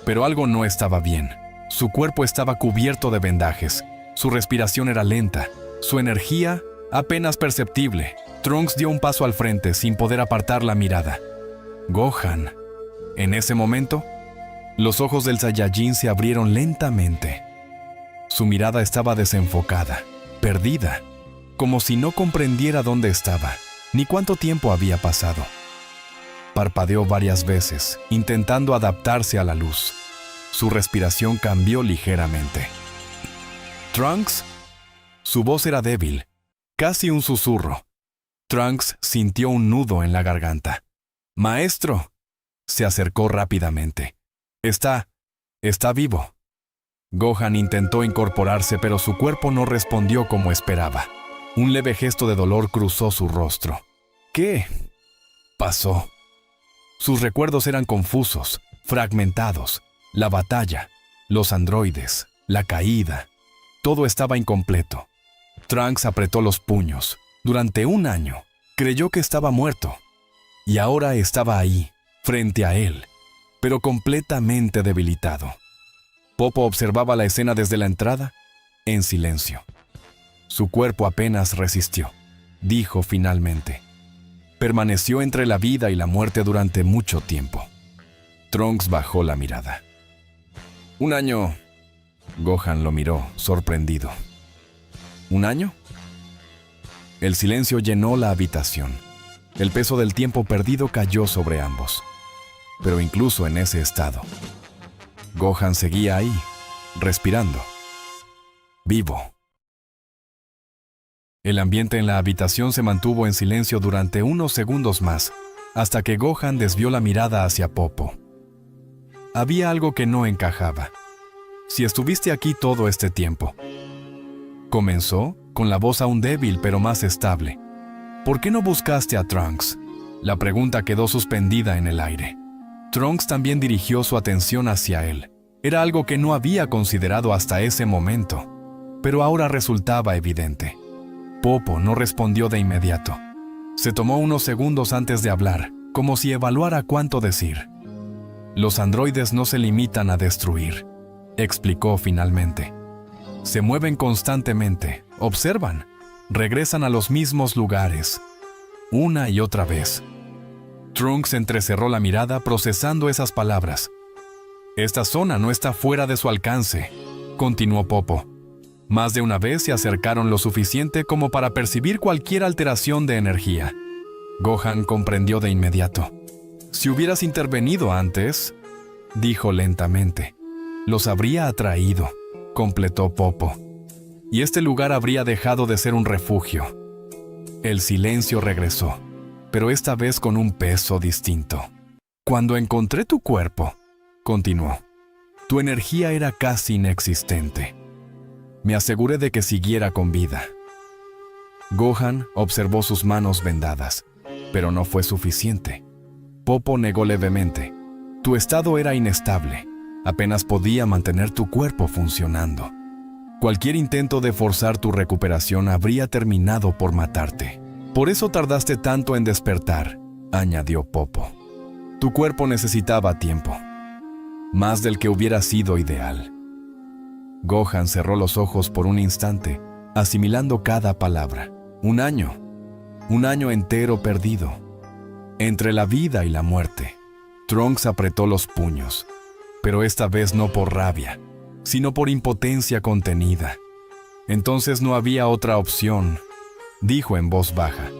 Speaker 1: Pero algo no estaba bien. Su cuerpo estaba cubierto de vendajes. Su respiración era lenta. Su energía apenas perceptible. Trunks dio un paso al frente sin poder apartar la mirada. Gohan. En ese momento, los ojos del Saiyajin se abrieron lentamente. Su mirada estaba desenfocada, perdida, como si no comprendiera dónde estaba, ni cuánto tiempo había pasado. Parpadeó varias veces, intentando adaptarse a la luz. Su respiración cambió ligeramente. ¿Trunks? Su voz era débil, casi un susurro. Trunks sintió un nudo en la garganta. ¡Maestro! Se acercó rápidamente. Está vivo. Gohan intentó incorporarse, pero su cuerpo no respondió como esperaba. Un leve gesto de dolor cruzó su rostro. ¿Qué pasó? Sus recuerdos eran confusos, fragmentados. La batalla, los androides, la caída. Todo estaba incompleto. Trunks apretó los puños. Durante un año, creyó que estaba muerto. Y ahora estaba ahí, frente a él, pero completamente debilitado. Popo observaba la escena desde la entrada, en silencio. Su cuerpo apenas resistió, dijo finalmente. Permaneció entre la vida y la muerte durante mucho tiempo. Trunks bajó la mirada. Un año. Gohan lo miró, sorprendido. ¿Un año? El silencio llenó la habitación. El peso del tiempo perdido cayó sobre ambos. Pero incluso en ese estado, Gohan seguía ahí, respirando, vivo. El ambiente en la habitación se mantuvo en silencio durante unos segundos más, hasta que Gohan desvió la mirada hacia Popo. Había algo que no encajaba. Si estuviste aquí todo este tiempo. Comenzó, con la voz aún débil pero más estable. ¿Por qué no buscaste a Trunks? La pregunta quedó suspendida en el aire. Trunks también dirigió su atención hacia él. Era algo que no había considerado hasta ese momento, pero ahora resultaba evidente. Popo no respondió de inmediato. Se tomó unos segundos antes de hablar, como si evaluara cuánto decir. Los androides no se limitan a destruir, explicó finalmente. Se mueven constantemente, observan, regresan a los mismos lugares, una y otra vez. Trunks entrecerró la mirada procesando esas palabras. Esta zona no está fuera de su alcance, continuó Popo. Más de una vez se acercaron lo suficiente como para percibir cualquier alteración de energía. Gohan comprendió de inmediato. Si hubieras intervenido antes, dijo lentamente, los habría atraído, completó Popo. Y este lugar habría dejado de ser un refugio. El silencio regresó, pero esta vez con un peso distinto. Cuando encontré tu cuerpo, continuó, tu energía era casi inexistente. Me aseguré de que siguiera con vida. Gohan observó sus manos vendadas, pero no fue suficiente. Popo negó levemente. Tu estado era inestable. Apenas podía mantener tu cuerpo funcionando. Cualquier intento de forzar tu recuperación habría terminado por matarte. Por eso tardaste tanto en despertar, añadió Popo. Tu cuerpo necesitaba tiempo, más del que hubiera sido ideal. Gohan cerró los ojos por un instante, asimilando cada palabra. Un año entero perdido. Entre la vida y la muerte. Trunks apretó los puños, pero esta vez no por rabia, sino por impotencia contenida. Entonces no había otra opción, dijo en voz baja.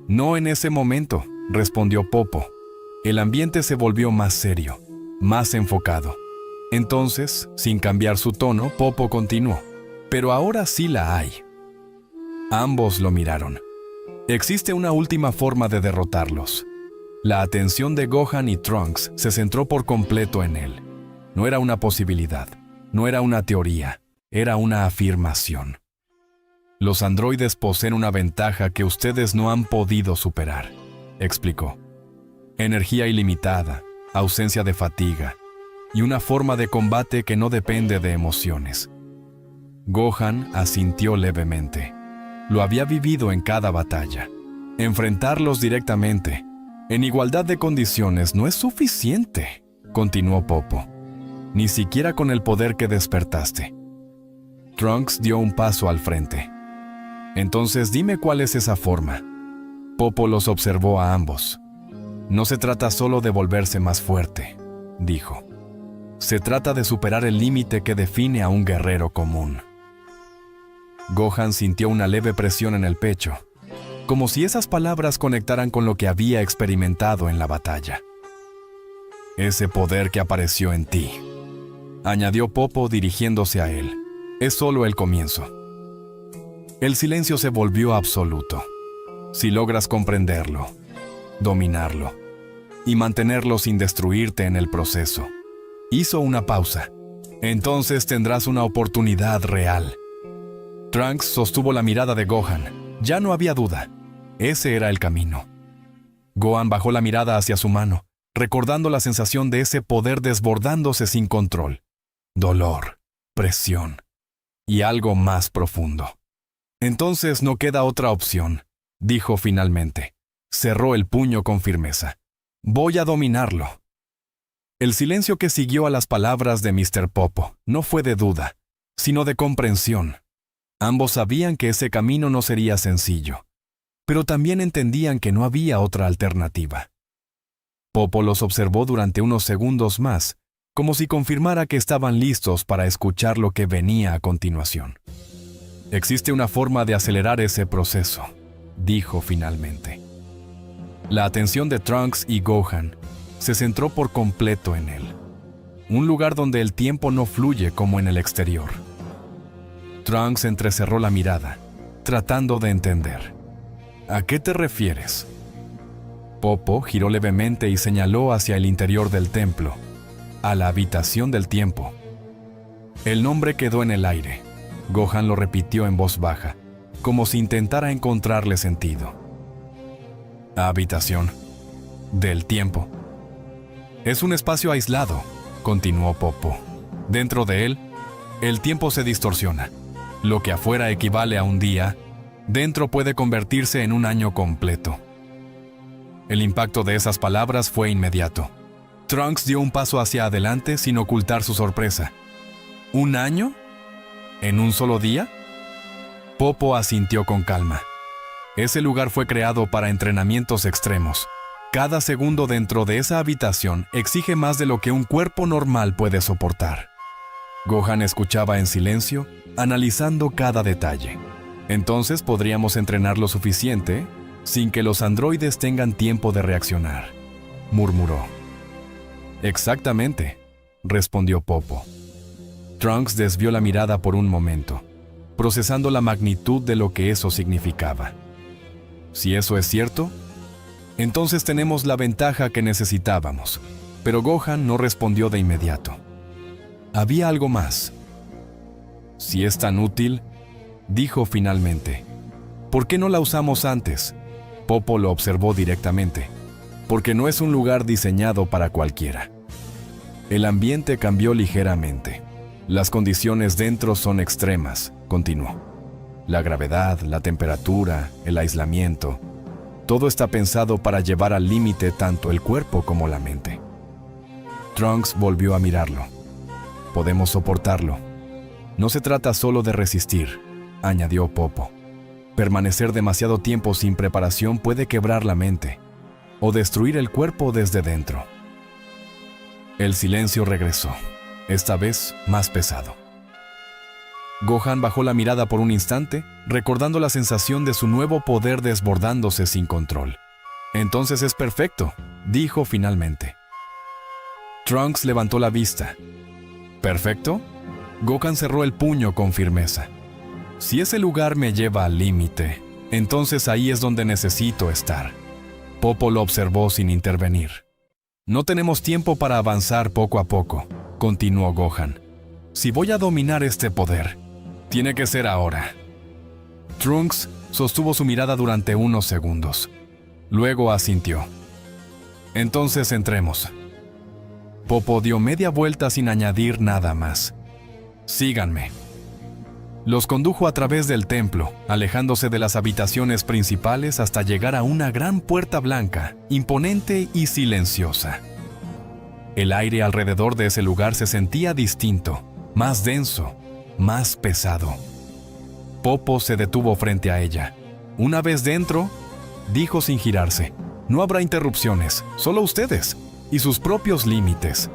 Speaker 1: No en ese momento, respondió Popo. El ambiente se volvió más serio, más enfocado. Entonces, sin cambiar su tono, Popo continuó. Pero ahora sí la hay. Ambos lo miraron. Existe una última forma de derrotarlos. La atención de Gohan y Trunks se centró por completo en él. No era una posibilidad, no era una teoría, era una afirmación. Los androides poseen una ventaja que ustedes no han podido superar. explicó. Energía ilimitada, ausencia de fatiga y una forma de combate que no depende de emociones. Gohan asintió levemente. Lo había vivido en cada batalla. Enfrentarlos directamente, en igualdad de condiciones, no es suficiente, continuó Popo. Ni siquiera con el poder que despertaste. Trunks dio un paso al frente. Entonces dime cuál es esa forma. Popo los observó a ambos. No se trata solo de volverse más fuerte, dijo. Se trata de superar el límite que define a un guerrero común. Gohan sintió una leve presión en el pecho, como si esas palabras conectaran con lo que había experimentado en la batalla. Ese poder que apareció en ti, añadió Popo dirigiéndose a él, es solo el comienzo. El silencio se volvió absoluto. Si logras comprenderlo, dominarlo y mantenerlo sin destruirte en el proceso. Hizo una pausa. Entonces tendrás una oportunidad real. Trunks sostuvo la mirada de Gohan. Ya no había duda. Ese era el camino. Gohan bajó la mirada hacia su mano, recordando la sensación de ese poder desbordándose sin control. Dolor, presión y algo más profundo. Entonces no queda otra opción, dijo finalmente. Cerró el puño con firmeza. Voy a dominarlo. El silencio que siguió a las palabras de Mr. Popo no fue de duda, sino de comprensión. Ambos sabían que ese camino no sería sencillo, pero también entendían que no había otra alternativa. Popo los observó durante unos segundos más, como si confirmara que estaban listos para escuchar lo que venía a continuación. Existe una forma de acelerar ese proceso, dijo finalmente. La atención de Trunks y Gohan se centró por completo en él. Un lugar donde el tiempo no fluye como en el exterior. Trunks entrecerró la mirada, tratando de entender. ¿A qué te refieres? Popo giró levemente y señaló hacia el interior del templo, a la habitación del tiempo. El nombre quedó en el aire. Gohan lo repitió en voz baja, como si intentara encontrarle sentido. Habitación del tiempo. Es un espacio aislado, continuó Popo. Dentro de él, el tiempo se distorsiona. Lo que afuera equivale a un día, dentro puede convertirse en un año completo. El impacto de esas palabras fue inmediato. Trunks dio un paso hacia adelante sin ocultar su sorpresa. ¿Un año? ¿En un solo día? Popo asintió con calma. Ese lugar fue creado para entrenamientos extremos. Cada segundo dentro de esa habitación exige más de lo que un cuerpo normal puede soportar. Gohan escuchaba en silencio, analizando cada detalle. Entonces podríamos entrenar lo suficiente sin que los androides tengan tiempo de reaccionar, murmuró. Exactamente, respondió Popo. Trunks desvió la mirada por un momento, procesando la magnitud de lo que eso significaba. Si eso es cierto, entonces tenemos la ventaja que necesitábamos, pero Gohan no respondió de inmediato. Había algo más. Si es tan útil, dijo finalmente, ¿por qué no la usamos antes? Popo lo observó directamente. Porque no es un lugar diseñado para cualquiera. El ambiente cambió ligeramente. Las condiciones dentro son extremas, continuó. La gravedad, la temperatura, el aislamiento, todo está pensado para llevar al límite tanto el cuerpo como la mente. Trunks volvió a mirarlo. Podemos soportarlo. No se trata solo de resistir, añadió Popo. Permanecer demasiado tiempo sin preparación puede quebrar la mente o destruir el cuerpo desde dentro. El silencio regresó, esta vez más pesado. Gohan bajó la mirada por un instante, recordando la sensación de su nuevo poder desbordándose sin control. Entonces es perfecto, dijo finalmente. Trunks levantó la vista. ¿Perfecto? Gohan cerró el puño con firmeza. Si ese lugar me lleva al límite, entonces ahí es donde necesito estar. Popo lo observó sin intervenir. No tenemos tiempo para avanzar poco a poco, continuó Gohan. Si voy a dominar este poder, tiene que ser ahora. Trunks sostuvo su mirada durante unos segundos. Luego asintió. Entonces entremos. Popo dio media vuelta sin añadir nada más. Síganme. Los condujo a través del templo, alejándose de las habitaciones principales hasta llegar a una gran puerta blanca, imponente y silenciosa. El aire alrededor de ese lugar se sentía distinto, más denso, más pesado. Popo se detuvo frente a ella. Una vez dentro, dijo sin girarse, no habrá interrupciones, solo ustedes y sus propios límites.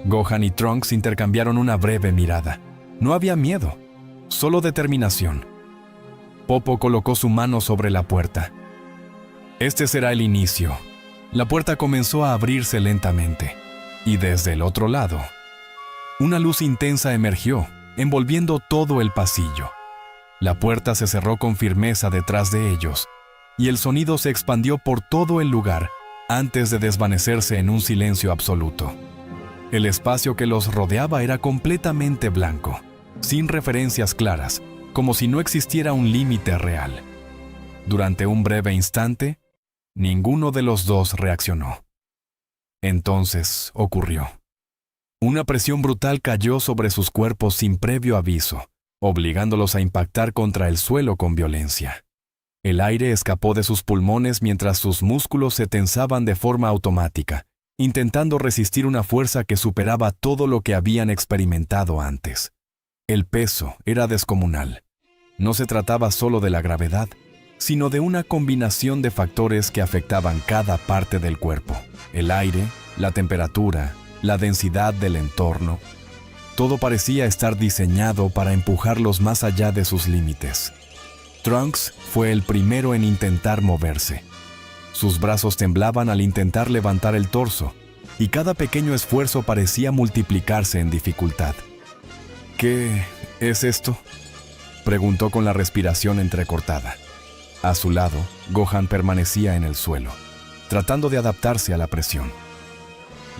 Speaker 1: Gohan y Trunks intercambiaron una breve mirada. No había miedo, solo determinación. Popo colocó su mano sobre la puerta. Este será el inicio. La puerta comenzó a abrirse lentamente, y desde el otro lado, una luz intensa emergió, envolviendo todo el pasillo. La puerta se cerró con firmeza detrás de ellos, y el sonido se expandió por todo el lugar antes de desvanecerse en un silencio absoluto. El espacio que los rodeaba era completamente blanco, sin referencias claras, como si no existiera un límite real. Durante un breve instante, ninguno de los dos reaccionó. Entonces ocurrió. Una presión brutal cayó sobre sus cuerpos sin previo aviso, obligándolos a impactar contra el suelo con violencia. El aire escapó de sus pulmones mientras sus músculos se tensaban de forma automática, intentando resistir una fuerza que superaba todo lo que habían experimentado antes. El peso era descomunal. No se trataba solo de la gravedad, sino de una combinación de factores que afectaban cada parte del cuerpo: el aire, la temperatura, la densidad del entorno. Todo parecía estar diseñado para empujarlos más allá de sus límites. Trunks fue el primero en intentar moverse. Sus brazos temblaban al intentar levantar el torso, y cada pequeño esfuerzo parecía multiplicarse en dificultad. ¿Qué es esto?, preguntó con la respiración entrecortada. A su lado, Gohan permanecía en el suelo, tratando de adaptarse a la presión.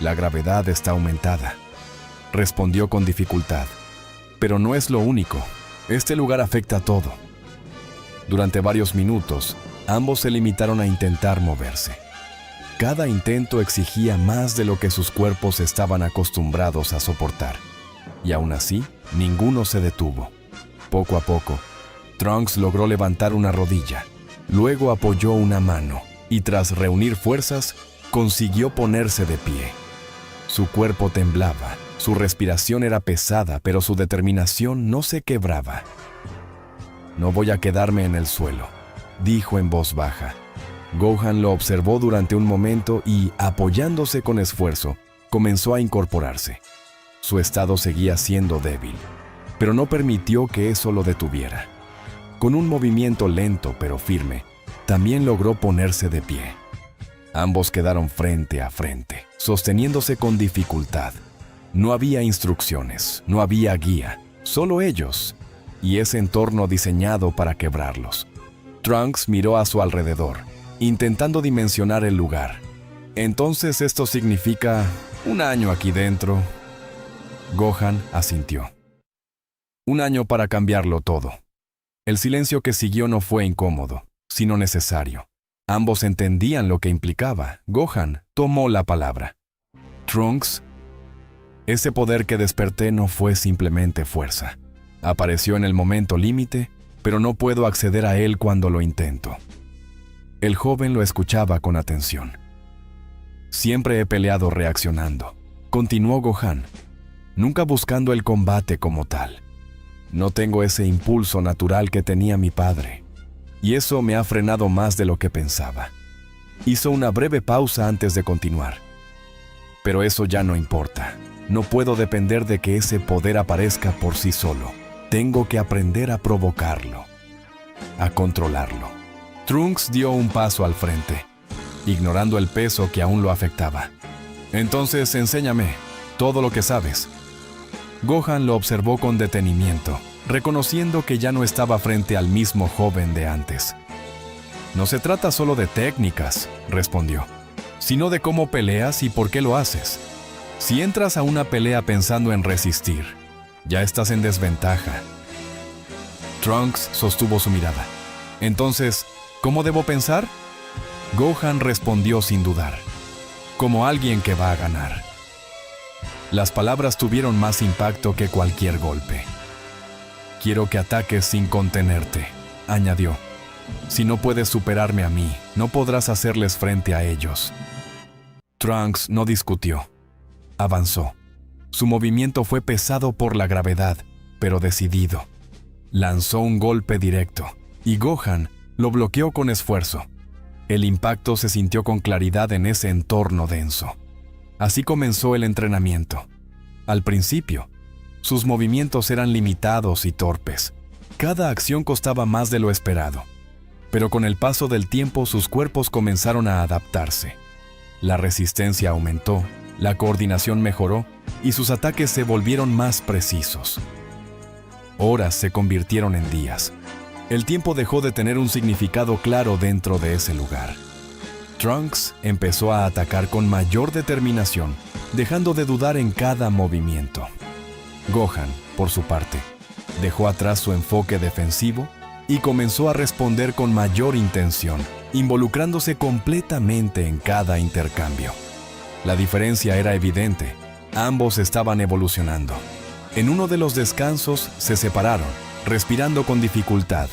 Speaker 1: La gravedad está aumentada, respondió con dificultad. Pero no es lo único. Este lugar afecta a todo. Durante varios minutos, ambos se limitaron a intentar moverse. Cada intento exigía más de lo que sus cuerpos estaban acostumbrados a soportar. Y aún así, ninguno se detuvo. Poco a poco, Trunks logró levantar una rodilla, luego apoyó una mano y tras reunir fuerzas, consiguió ponerse de pie. Su cuerpo temblaba, su respiración era pesada, pero su determinación no se quebraba. «No voy a quedarme en el suelo», dijo en voz baja. Gohan lo observó durante un momento y, apoyándose con esfuerzo, comenzó a incorporarse. Su estado seguía siendo débil, pero no permitió que eso lo detuviera. Con un movimiento lento pero firme, también logró ponerse de pie. Ambos quedaron frente a frente, sosteniéndose con dificultad. No había instrucciones, no había guía, solo ellos, y ese entorno diseñado para quebrarlos. Trunks miró a su alrededor, intentando dimensionar el lugar. «Entonces esto significa un año aquí dentro». Gohan asintió. Un año para cambiarlo todo. El silencio que siguió no fue incómodo, sino necesario. Ambos entendían lo que implicaba. Gohan tomó la palabra. «Trunks, ese poder que desperté no fue simplemente fuerza. Apareció en el momento límite, pero no puedo acceder a él cuando lo intento». El joven lo escuchaba con atención. «Siempre he peleado reaccionando», continuó Gohan, «nunca buscando el combate como tal. No tengo ese impulso natural que tenía mi padre, y eso me ha frenado más de lo que pensaba». Hizo una breve pausa antes de continuar. «Pero eso ya no importa. No puedo depender de que ese poder aparezca por sí solo. Tengo que aprender a provocarlo, a controlarlo». Trunks dio un paso al frente, ignorando el peso que aún lo afectaba. «Entonces, enséñame todo lo que sabes». Gohan lo observó con detenimiento, reconociendo que ya no estaba frente al mismo joven de antes. «No se trata solo de técnicas», respondió, «sino de cómo peleas y por qué lo haces. Si entras a una pelea pensando en resistir, ya estás en desventaja». Trunks sostuvo su mirada. «Entonces, ¿cómo debo pensar?». Gohan respondió sin dudar, como alguien que va a ganar. Las palabras tuvieron más impacto que cualquier golpe. Quiero que ataques sin contenerte, añadió. Si no puedes superarme a mí, no podrás hacerles frente a ellos. Trunks no discutió. Avanzó. Su movimiento fue pesado por la gravedad, pero decidido. Lanzó un golpe directo, y Gohan lo bloqueó con esfuerzo. El impacto se sintió con claridad en ese entorno denso. Así comenzó el entrenamiento. Al principio, sus movimientos eran limitados y torpes. Cada acción costaba más de lo esperado. Pero con el paso del tiempo sus cuerpos comenzaron a adaptarse. La resistencia aumentó, la coordinación mejoró y sus ataques se volvieron más precisos. Horas se convirtieron en días. El tiempo dejó de tener un significado claro dentro de ese lugar. Trunks empezó a atacar con mayor determinación, dejando de dudar en cada movimiento. Gohan, por su parte, dejó atrás su enfoque defensivo y comenzó a responder con mayor intención, involucrándose completamente en cada intercambio. La diferencia era evidente. Ambos estaban evolucionando. En uno de los descansos se separaron, respirando con dificultad.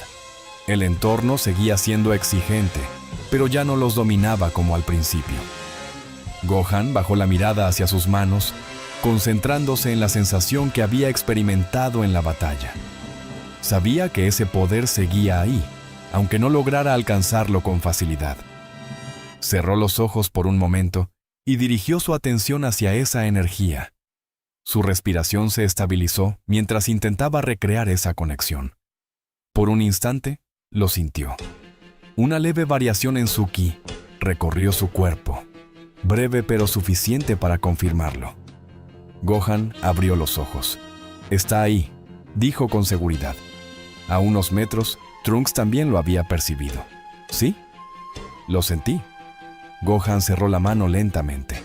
Speaker 1: El entorno seguía siendo exigente, pero ya no los dominaba como al principio. Gohan bajó la mirada hacia sus manos, concentrándose en la sensación que había experimentado en la batalla. Sabía que ese poder seguía ahí, aunque no lograra alcanzarlo con facilidad. Cerró los ojos por un momento y dirigió su atención hacia esa energía. Su respiración se estabilizó mientras intentaba recrear esa conexión. Por un instante, lo sintió. Una leve variación en su ki recorrió su cuerpo, breve pero suficiente para confirmarlo. Gohan abrió los ojos. «Está ahí», dijo con seguridad. A unos metros, Trunks también lo había percibido. «¿Sí?» «Lo sentí». Gohan cerró la mano lentamente.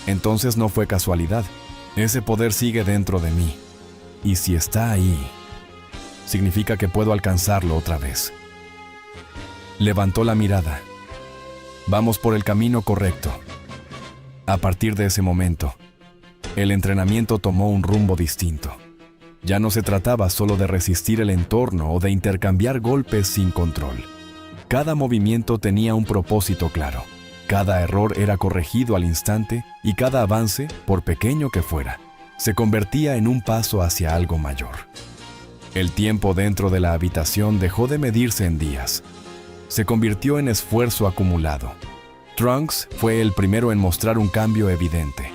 Speaker 1: «Entonces no fue casualidad. Ese poder sigue dentro de mí. Y si está ahí, significa que puedo alcanzarlo otra vez». Levantó la mirada. «Vamos por el camino correcto». A partir de ese momento, el entrenamiento tomó un rumbo distinto. Ya no se trataba solo de resistir el entorno o de intercambiar golpes sin control. Cada movimiento tenía un propósito claro. Cada error era corregido al instante y cada avance, por pequeño que fuera, se convertía en un paso hacia algo mayor. El tiempo dentro de la habitación dejó de medirse en días. Se convirtió en esfuerzo acumulado. Trunks fue el primero en mostrar un cambio evidente.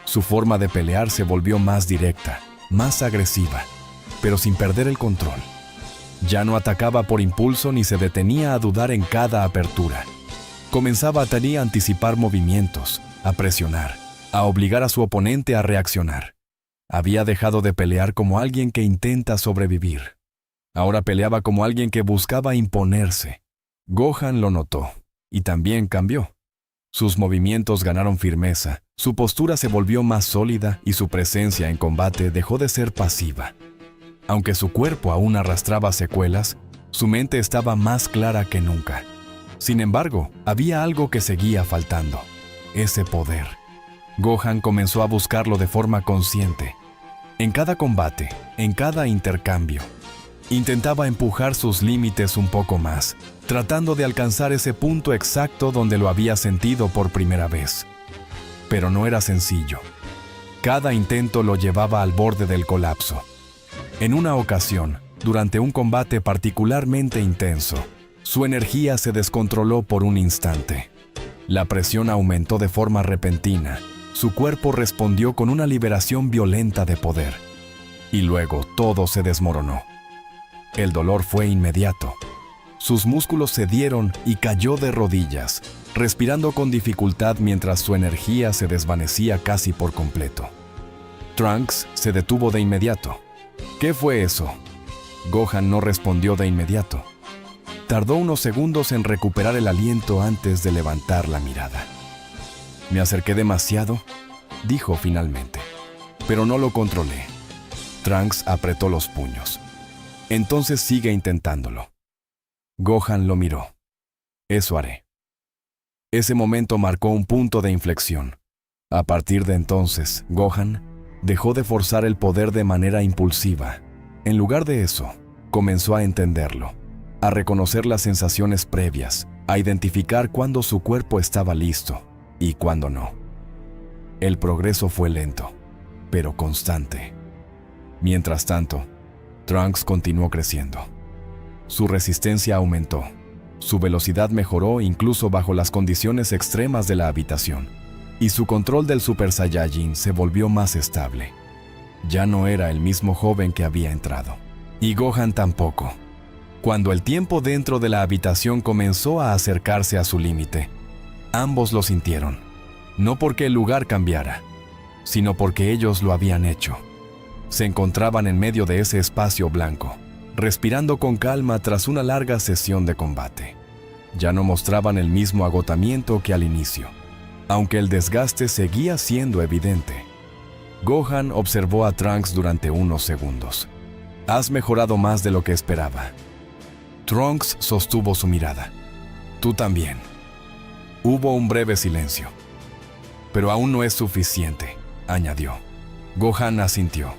Speaker 1: Su forma de pelear se volvió más directa, más agresiva, pero sin perder el control. Ya no atacaba por impulso ni se detenía a dudar en cada apertura. Comenzaba a anticipar movimientos, a presionar, a obligar a su oponente a reaccionar. Había dejado de pelear como alguien que intenta sobrevivir. Ahora peleaba como alguien que buscaba imponerse. Gohan lo notó, y también cambió. Sus movimientos ganaron firmeza, su postura se volvió más sólida y su presencia en combate dejó de ser pasiva. Aunque su cuerpo aún arrastraba secuelas, su mente estaba más clara que nunca. Sin embargo, había algo que seguía faltando: ese poder. Gohan comenzó a buscarlo de forma consciente. En cada combate, en cada intercambio, intentaba empujar sus límites un poco más, tratando de alcanzar ese punto exacto donde lo había sentido por primera vez. Pero no era sencillo. Cada intento lo llevaba al borde del colapso. En una ocasión, durante un combate particularmente intenso, su energía se descontroló por un instante. La presión aumentó de forma repentina. Su cuerpo respondió con una liberación violenta de poder. Y luego todo se desmoronó. El dolor fue inmediato. Sus músculos cedieron y cayó de rodillas, respirando con dificultad mientras su energía se desvanecía casi por completo. Trunks se detuvo de inmediato. ¿Qué fue eso? Gohan no respondió de inmediato. Tardó unos segundos en recuperar el aliento antes de levantar la mirada. «Me acerqué demasiado», dijo finalmente, «pero no lo controlé». Trunks apretó los puños. «Entonces sigue intentándolo». Gohan lo miró. «Eso haré». Ese momento marcó un punto de inflexión. A partir de entonces, Gohan dejó de forzar el poder de manera impulsiva. En lugar de eso, comenzó a entenderlo, a reconocer las sensaciones previas, a identificar cuándo su cuerpo estaba listo y cuándo no. El progreso fue lento, pero constante. Mientras tanto, Trunks continuó creciendo. Su resistencia aumentó, su velocidad mejoró incluso bajo las condiciones extremas de la habitación, y su control del Super Saiyajin se volvió más estable. Ya no era el mismo joven que había entrado. Y Gohan tampoco. Cuando el tiempo dentro de la habitación comenzó a acercarse a su límite, ambos lo sintieron, no porque el lugar cambiara, sino porque ellos lo habían hecho. Se encontraban en medio de ese espacio blanco, respirando con calma tras una larga sesión de combate. Ya no mostraban el mismo agotamiento que al inicio, aunque el desgaste seguía siendo evidente. Gohan observó a Trunks durante unos segundos. «Has mejorado más de lo que esperaba». Trunks sostuvo su mirada. «Tú también». Hubo un breve silencio. «Pero aún no es suficiente», añadió. Gohan asintió.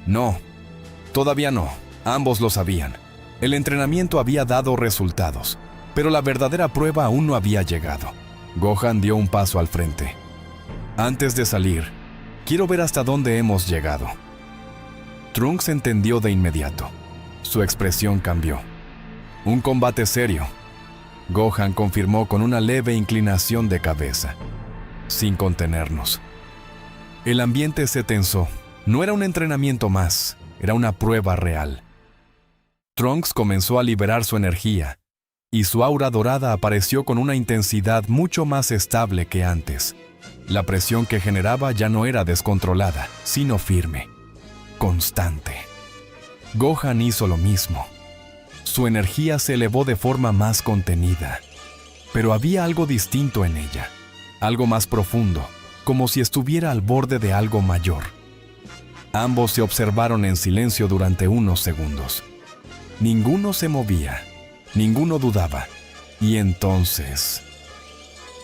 Speaker 1: «No, todavía no». Ambos lo sabían. El entrenamiento había dado resultados, pero la verdadera prueba aún no había llegado. Gohan dio un paso al frente. «Antes de salir, quiero ver hasta dónde hemos llegado». Trunks entendió de inmediato. Su expresión cambió. «Un combate serio», Gohan confirmó con una leve inclinación de cabeza, sin contenernos. El ambiente se tensó. No era un entrenamiento más, era una prueba real. Trunks comenzó a liberar su energía, y su aura dorada apareció con una intensidad mucho más estable que antes. La presión que generaba ya no era descontrolada, sino firme, constante. Gohan hizo lo mismo. Su energía se elevó de forma más contenida, pero había algo distinto en ella, algo más profundo, como si estuviera al borde de algo mayor. Ambos se observaron en silencio durante unos segundos. Ninguno se movía, ninguno dudaba, y entonces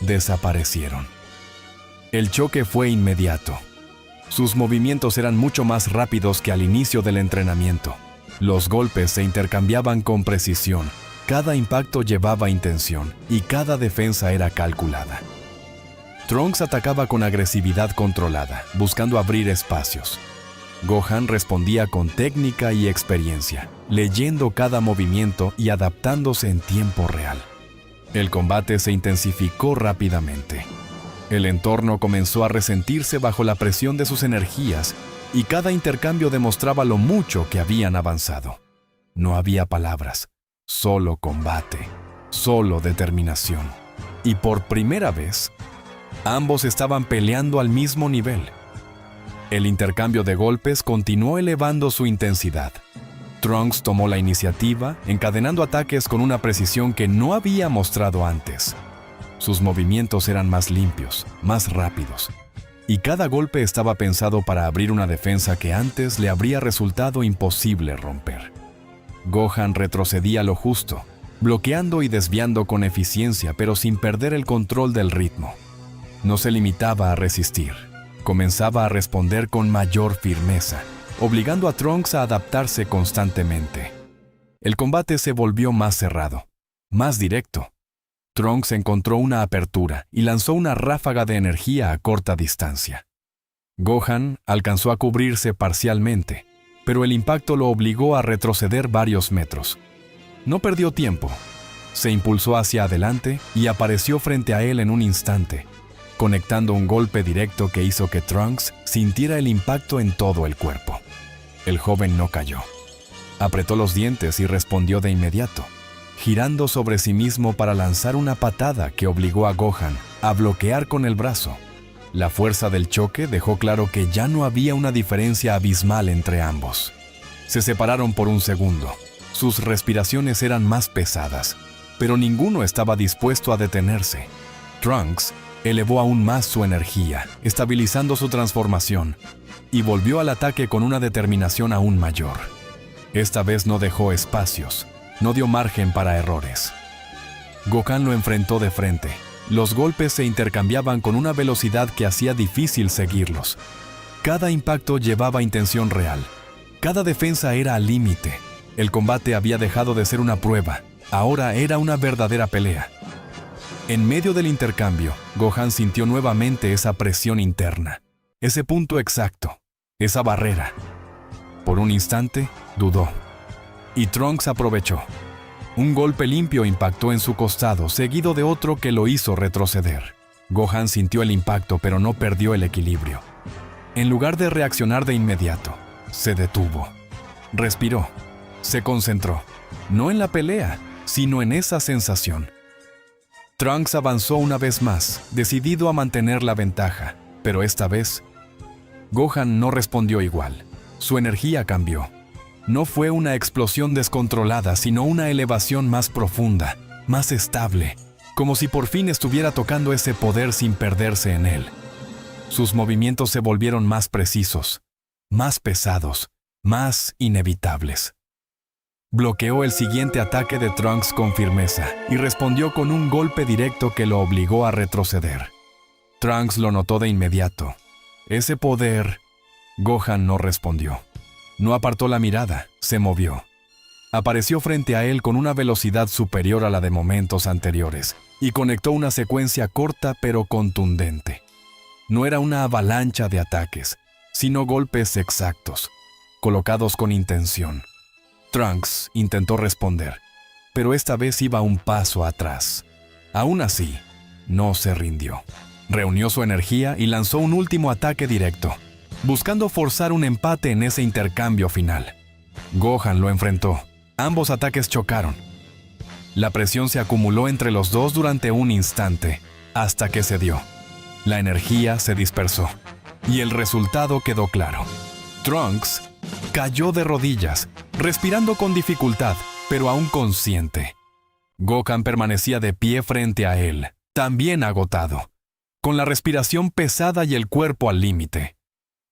Speaker 1: desaparecieron. El choque fue inmediato. Sus movimientos eran mucho más rápidos que al inicio del entrenamiento. Los golpes se intercambiaban con precisión, cada impacto llevaba intención y cada defensa era calculada. Trunks atacaba con agresividad controlada, buscando abrir espacios. Gohan respondía con técnica y experiencia, leyendo cada movimiento y adaptándose en tiempo real. El combate se intensificó rápidamente. El entorno comenzó a resentirse bajo la presión de sus energías y cada intercambio demostraba lo mucho que habían avanzado. No había palabras, solo combate, solo determinación. Y por primera vez, ambos estaban peleando al mismo nivel. El intercambio de golpes continuó elevando su intensidad. Trunks tomó la iniciativa, encadenando ataques con una precisión que no había mostrado antes. Sus movimientos eran más limpios, más rápidos, y cada golpe estaba pensado para abrir una defensa que antes le habría resultado imposible romper. Gohan retrocedía lo justo, bloqueando y desviando con eficiencia, pero sin perder el control del ritmo. No se limitaba a resistir, comenzaba a responder con mayor firmeza, obligando a Trunks a adaptarse constantemente. El combate se volvió más cerrado, más directo. Trunks encontró una apertura y lanzó una ráfaga de energía a corta distancia. Gohan alcanzó a cubrirse parcialmente, pero el impacto lo obligó a retroceder varios metros. No perdió tiempo. Se impulsó hacia adelante y apareció frente a él en un instante, conectando un golpe directo que hizo que Trunks sintiera el impacto en todo el cuerpo. El joven no cayó. Apretó los dientes y respondió de inmediato, girando sobre sí mismo para lanzar una patada que obligó a Gohan a bloquear con el brazo. La fuerza del choque dejó claro que ya no había una diferencia abismal entre ambos. Se separaron por un segundo. Sus respiraciones eran más pesadas, pero ninguno estaba dispuesto a detenerse. Trunks elevó aún más su energía, estabilizando su transformación, y volvió al ataque con una determinación aún mayor. Esta vez no dejó espacios, no dio margen para errores. Gohan lo enfrentó de frente, Los golpes se intercambiaban con una velocidad que hacía difícil seguirlos. Cada impacto llevaba intención real. Cada defensa era al límite. El combate había dejado de ser una prueba. Ahora era una verdadera pelea. En medio del intercambio, Gohan sintió nuevamente esa presión interna. Ese punto exacto. Esa barrera. Por un instante, dudó. Y Trunks aprovechó. Un golpe limpio impactó en su costado, seguido de otro que lo hizo retroceder. Gohan sintió el impacto, pero no perdió el equilibrio. En lugar de reaccionar de inmediato, se detuvo. Respiró. Se concentró. No en la pelea, sino en esa sensación. Trunks avanzó una vez más, decidido a mantener la ventaja, pero esta vez, Gohan no respondió igual. Su energía cambió. No fue una explosión descontrolada, sino una elevación más profunda, más estable, como si por fin estuviera tocando ese poder sin perderse en él. Sus movimientos se volvieron más precisos, más pesados, más inevitables. Bloqueó el siguiente ataque de Trunks con firmeza y respondió con un golpe directo que lo obligó a retroceder. Trunks lo notó de inmediato. Ese poder... Gohan no respondió. No apartó la mirada, se movió. Apareció frente a él con una velocidad superior a la de momentos anteriores y conectó una secuencia corta pero contundente. No era una avalancha de ataques, sino golpes exactos, colocados con intención. Trunks intentó responder, pero esta vez iba un paso atrás. Aún así, no se rindió. Reunió su energía y lanzó un último ataque directo, buscando forzar un empate en ese intercambio final. Gohan lo enfrentó. Ambos ataques chocaron. La presión se acumuló entre los dos durante un instante, hasta que cedió. La energía se dispersó, y el resultado quedó claro. Trunks cayó de rodillas, respirando con dificultad, pero aún consciente. Gohan permanecía de pie frente a él, también agotado, con la respiración pesada y el cuerpo al límite.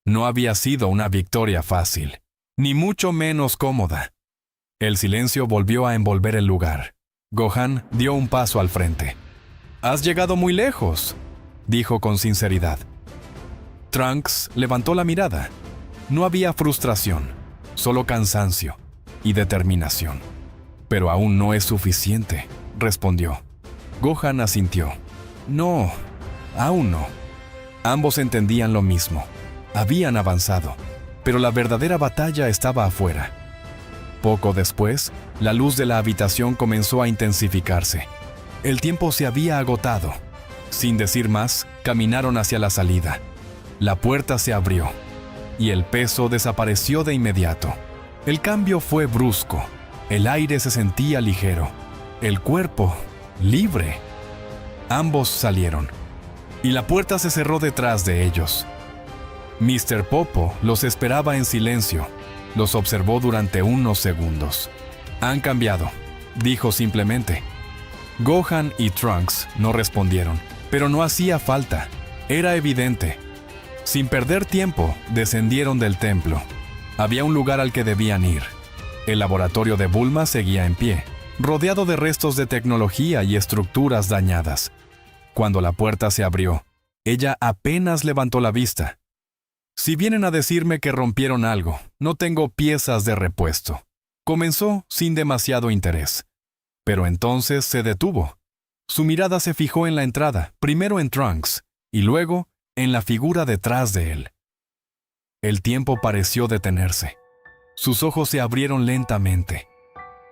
Speaker 1: No había sido una victoria fácil, ni mucho menos cómoda. El silencio volvió a envolver el lugar. Gohan dio un paso al frente. «Has llegado muy lejos», dijo con sinceridad. Trunks levantó la mirada. No había frustración, solo cansancio y determinación. «Pero aún no es suficiente», respondió. Gohan asintió. «No, aún no». Ambos entendían lo mismo. Habían avanzado, pero la verdadera batalla estaba afuera. Poco después, la luz de la habitación comenzó a intensificarse. El tiempo se había agotado. Sin decir más, caminaron hacia la salida. La puerta se abrió, y el peso desapareció de inmediato. El cambio fue brusco. El aire se sentía ligero. El cuerpo, libre. Ambos salieron, y la puerta se cerró detrás de ellos. Mr. Popo los esperaba en silencio. Los observó durante unos segundos. «Han cambiado», dijo simplemente. Gohan y Trunks no respondieron, pero no hacía falta. Era evidente. Sin perder tiempo, descendieron del templo. Había un lugar al que debían ir. El laboratorio de Bulma seguía en pie, rodeado de restos de tecnología y estructuras dañadas. Cuando la puerta se abrió, ella apenas levantó la vista. «Si vienen a decirme que rompieron algo, no tengo piezas de repuesto», comenzó sin demasiado interés. Pero entonces se detuvo. Su mirada se fijó en la entrada, primero en Trunks, y luego en la figura detrás de él. El tiempo pareció detenerse. Sus ojos se abrieron lentamente,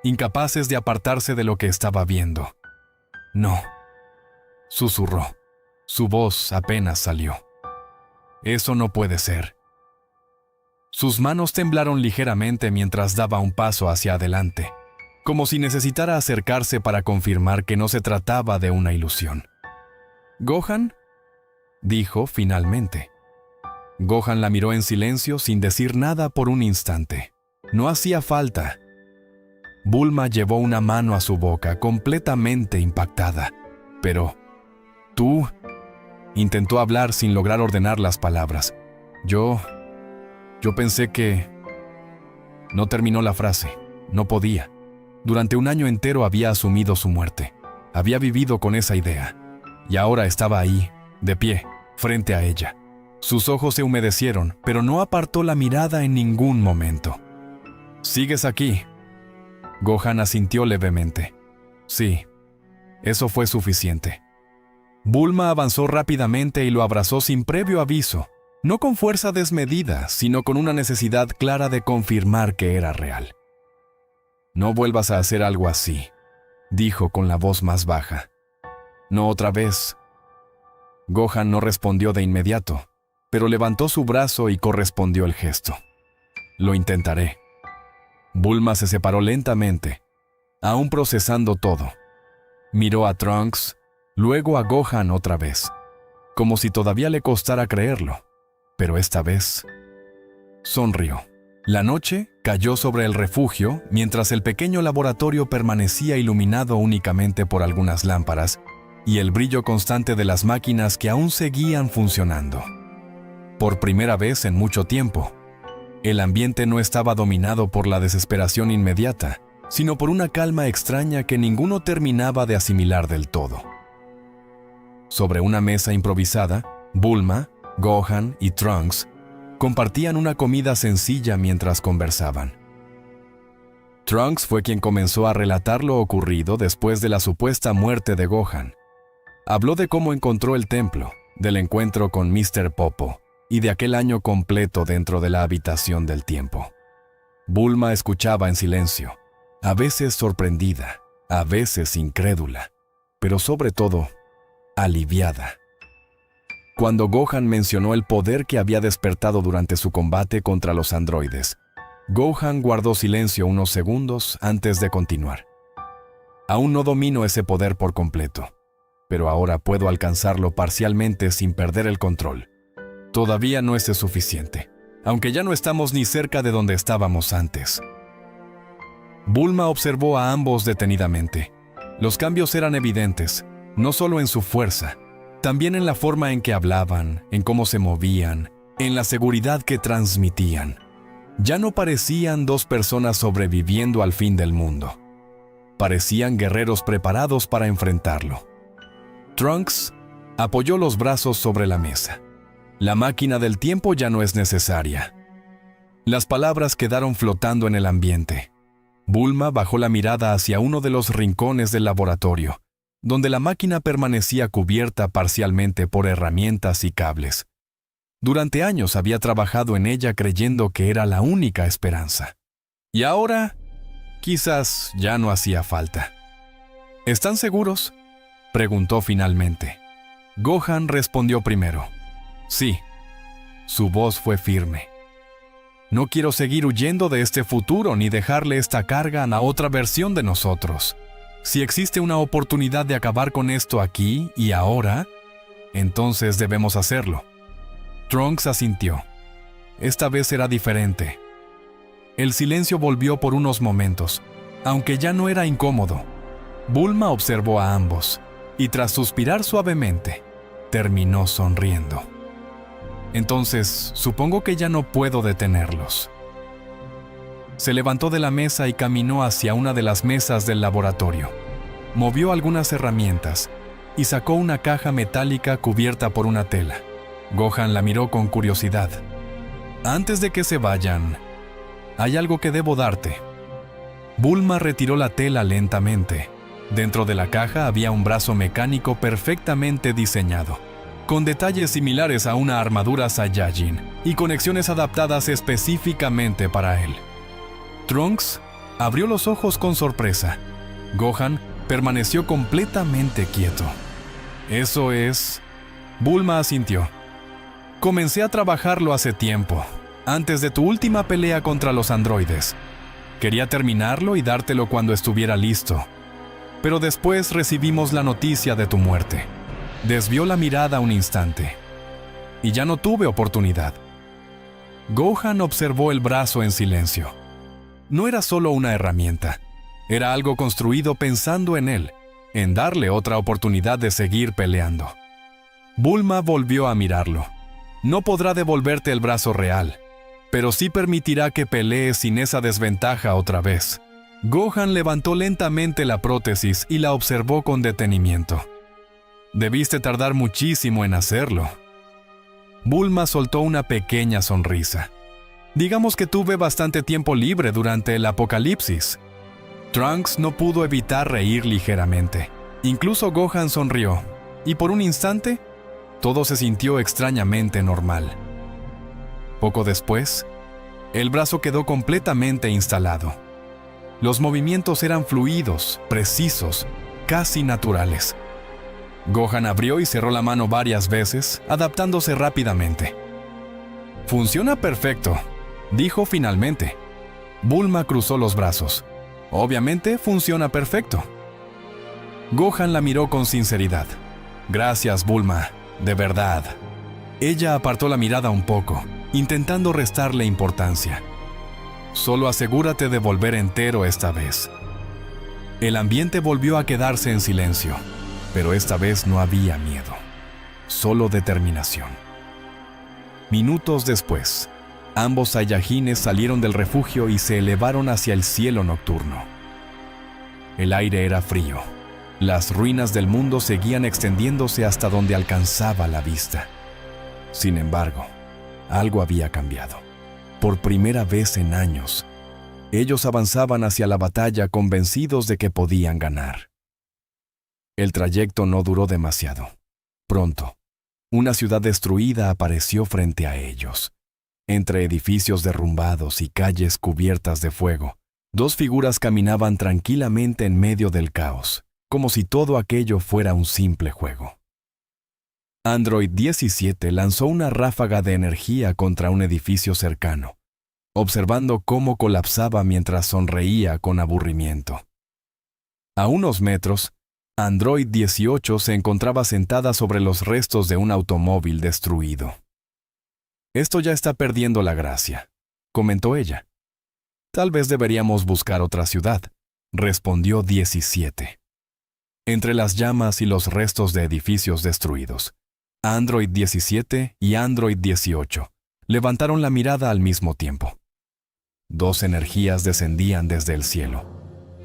Speaker 1: incapaces de apartarse de lo que estaba viendo. «No», susurró. Su voz apenas salió. «Eso no puede ser». Sus manos temblaron ligeramente mientras daba un paso hacia adelante, como si necesitara acercarse para confirmar que no se trataba de una ilusión. «¿Gohan?», dijo finalmente. Gohan la miró en silencio sin decir nada por un instante. No hacía falta. Bulma llevó una mano a su boca, completamente impactada. «Pero, tú...» Intentó hablar sin lograr ordenar las palabras. Yo pensé que...» No terminó la frase. No podía. Durante un año entero había asumido su muerte. Había vivido con esa idea. y ahora estaba ahí, de pie, frente a ella. Sus ojos se humedecieron, pero no apartó la mirada en ningún momento. «¿Sigues aquí?» Gohan asintió levemente. Sí, eso fue suficiente. Bulma avanzó rápidamente y lo abrazó sin previo aviso, no con fuerza desmedida, sino con una necesidad clara de confirmar que era real. «No vuelvas a hacer algo así», dijo con la voz más baja. «No otra vez». Gohan no respondió de inmediato, pero levantó su brazo y correspondió el gesto. «Lo intentaré». Bulma se separó lentamente, aún procesando todo. Miró a Trunks, luego a Gohan otra vez, como si todavía le costara creerlo, pero esta vez sonrió. La noche cayó sobre el refugio mientras el pequeño laboratorio permanecía iluminado únicamente por algunas lámparas y el brillo constante de las máquinas que aún seguían funcionando. Por primera vez en mucho tiempo, el ambiente no estaba dominado por la desesperación inmediata, sino por una calma extraña que ninguno terminaba de asimilar del todo. Sobre una mesa improvisada, Bulma, Gohan y Trunks compartían una comida sencilla mientras conversaban. Trunks fue quien comenzó a relatar lo ocurrido después de la supuesta muerte de Gohan. Habló de cómo encontró el templo, del encuentro con Mr. Popo y de aquel año completo dentro de la habitación del tiempo. Bulma escuchaba en silencio, a veces sorprendida, a veces incrédula, pero sobre todo, aliviada. Cuando Gohan mencionó el poder que había despertado durante su combate contra los androides, Gohan guardó silencio unos segundos antes de continuar. Aún no domino ese poder por completo, pero ahora puedo alcanzarlo parcialmente sin perder el control. Todavía no es suficiente, aunque ya no estamos ni cerca de donde estábamos antes. Bulma observó a ambos detenidamente. Los cambios eran evidentes, no solo en su fuerza, también en la forma en que hablaban, en cómo se movían, en la seguridad que transmitían. Ya no parecían dos personas sobreviviendo al fin del mundo. Parecían guerreros preparados para enfrentarlo. Trunks apoyó los brazos sobre la mesa. La máquina del tiempo ya no es necesaria. Las palabras quedaron flotando en el ambiente. Bulma bajó la mirada hacia uno de los rincones del laboratorio, donde la máquina permanecía cubierta parcialmente por herramientas y cables. Durante años había trabajado en ella creyendo que era la única esperanza. Y ahora, quizás ya no hacía falta. ¿Están seguros?, preguntó finalmente. Gohan respondió primero. Sí. Su voz fue firme. No quiero seguir huyendo de este futuro ni dejarle esta carga a otra versión de nosotros. Si existe una oportunidad de acabar con esto aquí y ahora, entonces debemos hacerlo. Trunks asintió. Esta vez será diferente. El silencio volvió por unos momentos, aunque ya no era incómodo. Bulma observó a ambos, y tras suspirar suavemente, terminó sonriendo. Entonces, supongo que ya no puedo detenerlos. Se levantó de la mesa y caminó hacia una de las mesas del laboratorio. Movió algunas herramientas y sacó una caja metálica cubierta por una tela. Gohan la miró con curiosidad. Antes de que se vayan, hay algo que debo darte. Bulma retiró la tela lentamente. Dentro de la caja había un brazo mecánico perfectamente diseñado, con detalles similares a una armadura Saiyajin y conexiones adaptadas específicamente para él. Trunks abrió los ojos con sorpresa. Gohan permaneció completamente quieto. Eso es... Bulma asintió. Comencé a trabajarlo hace tiempo, antes de tu última pelea contra los androides. Quería terminarlo y dártelo cuando estuviera listo. Pero después recibimos la noticia de tu muerte. Desvió la mirada un instante. Y ya no tuve oportunidad. Gohan observó el brazo en silencio. No era solo una herramienta. Era algo construido pensando en él, en darle otra oportunidad de seguir peleando. Bulma volvió a mirarlo. No podrá devolverte el brazo real, pero sí permitirá que pelees sin esa desventaja otra vez. Gohan levantó lentamente la prótesis y la observó con detenimiento. Debiste tardar muchísimo en hacerlo. Bulma soltó una pequeña sonrisa. Digamos que tuve bastante tiempo libre durante el apocalipsis. Trunks no pudo evitar reír ligeramente. Incluso Gohan sonrió, y por un instante, todo se sintió extrañamente normal. Poco después, el brazo quedó completamente instalado. Los movimientos eran fluidos, precisos, casi naturales. Gohan abrió y cerró la mano varias veces, adaptándose rápidamente. «Funciona perfecto», dijo finalmente. Bulma cruzó los brazos. «Obviamente funciona perfecto». Gohan la miró con sinceridad. «Gracias, Bulma, de verdad». Ella apartó la mirada un poco, intentando restarle importancia. «Solo asegúrate de volver entero esta vez». El ambiente volvió a quedarse en silencio, pero esta vez no había miedo, solo determinación. Minutos después, ambos Saiyajines salieron del refugio y se elevaron hacia el cielo nocturno. El aire era frío. Las ruinas del mundo seguían extendiéndose hasta donde alcanzaba la vista. Sin embargo, algo había cambiado. Por primera vez en años, ellos avanzaban hacia la batalla convencidos de que podían ganar. El trayecto no duró demasiado. Pronto, una ciudad destruida apareció frente a ellos. Entre edificios derrumbados y calles cubiertas de fuego, dos figuras caminaban tranquilamente en medio del caos, como si todo aquello fuera un simple juego. Android 17 lanzó una ráfaga de energía contra un edificio cercano, observando cómo colapsaba mientras sonreía con aburrimiento. A unos metros, Android 18 se encontraba sentada sobre los restos de un automóvil destruido. «Esto ya está perdiendo la gracia», comentó ella. «Tal vez deberíamos buscar otra ciudad», respondió 17. Entre las llamas y los restos de edificios destruidos, Android 17 y Android 18 levantaron la mirada al mismo tiempo. Dos energías descendían desde el cielo,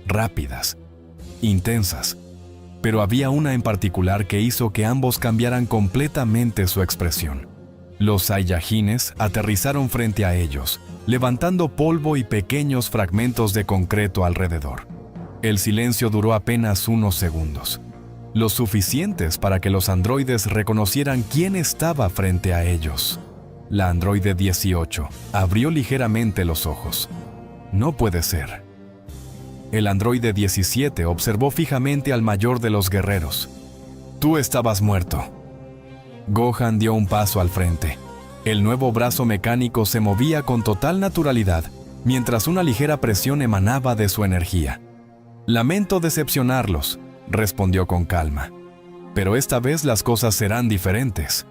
Speaker 1: rápidas, intensas, pero había una en particular que hizo que ambos cambiaran completamente su expresión. Los Saiyajines aterrizaron frente a ellos, levantando polvo y pequeños fragmentos de concreto alrededor. El silencio duró apenas unos segundos, lo suficientes para que los androides reconocieran quién estaba frente a ellos. La androide 18 abrió ligeramente los ojos. «No puede ser». El androide 17 observó fijamente al mayor de los guerreros. «Tú estabas muerto». Gohan dio un paso al frente. El nuevo brazo mecánico se movía con total naturalidad, mientras una ligera presión emanaba de su energía. «Lamento decepcionarlos», respondió con calma. «Pero esta vez las cosas serán diferentes».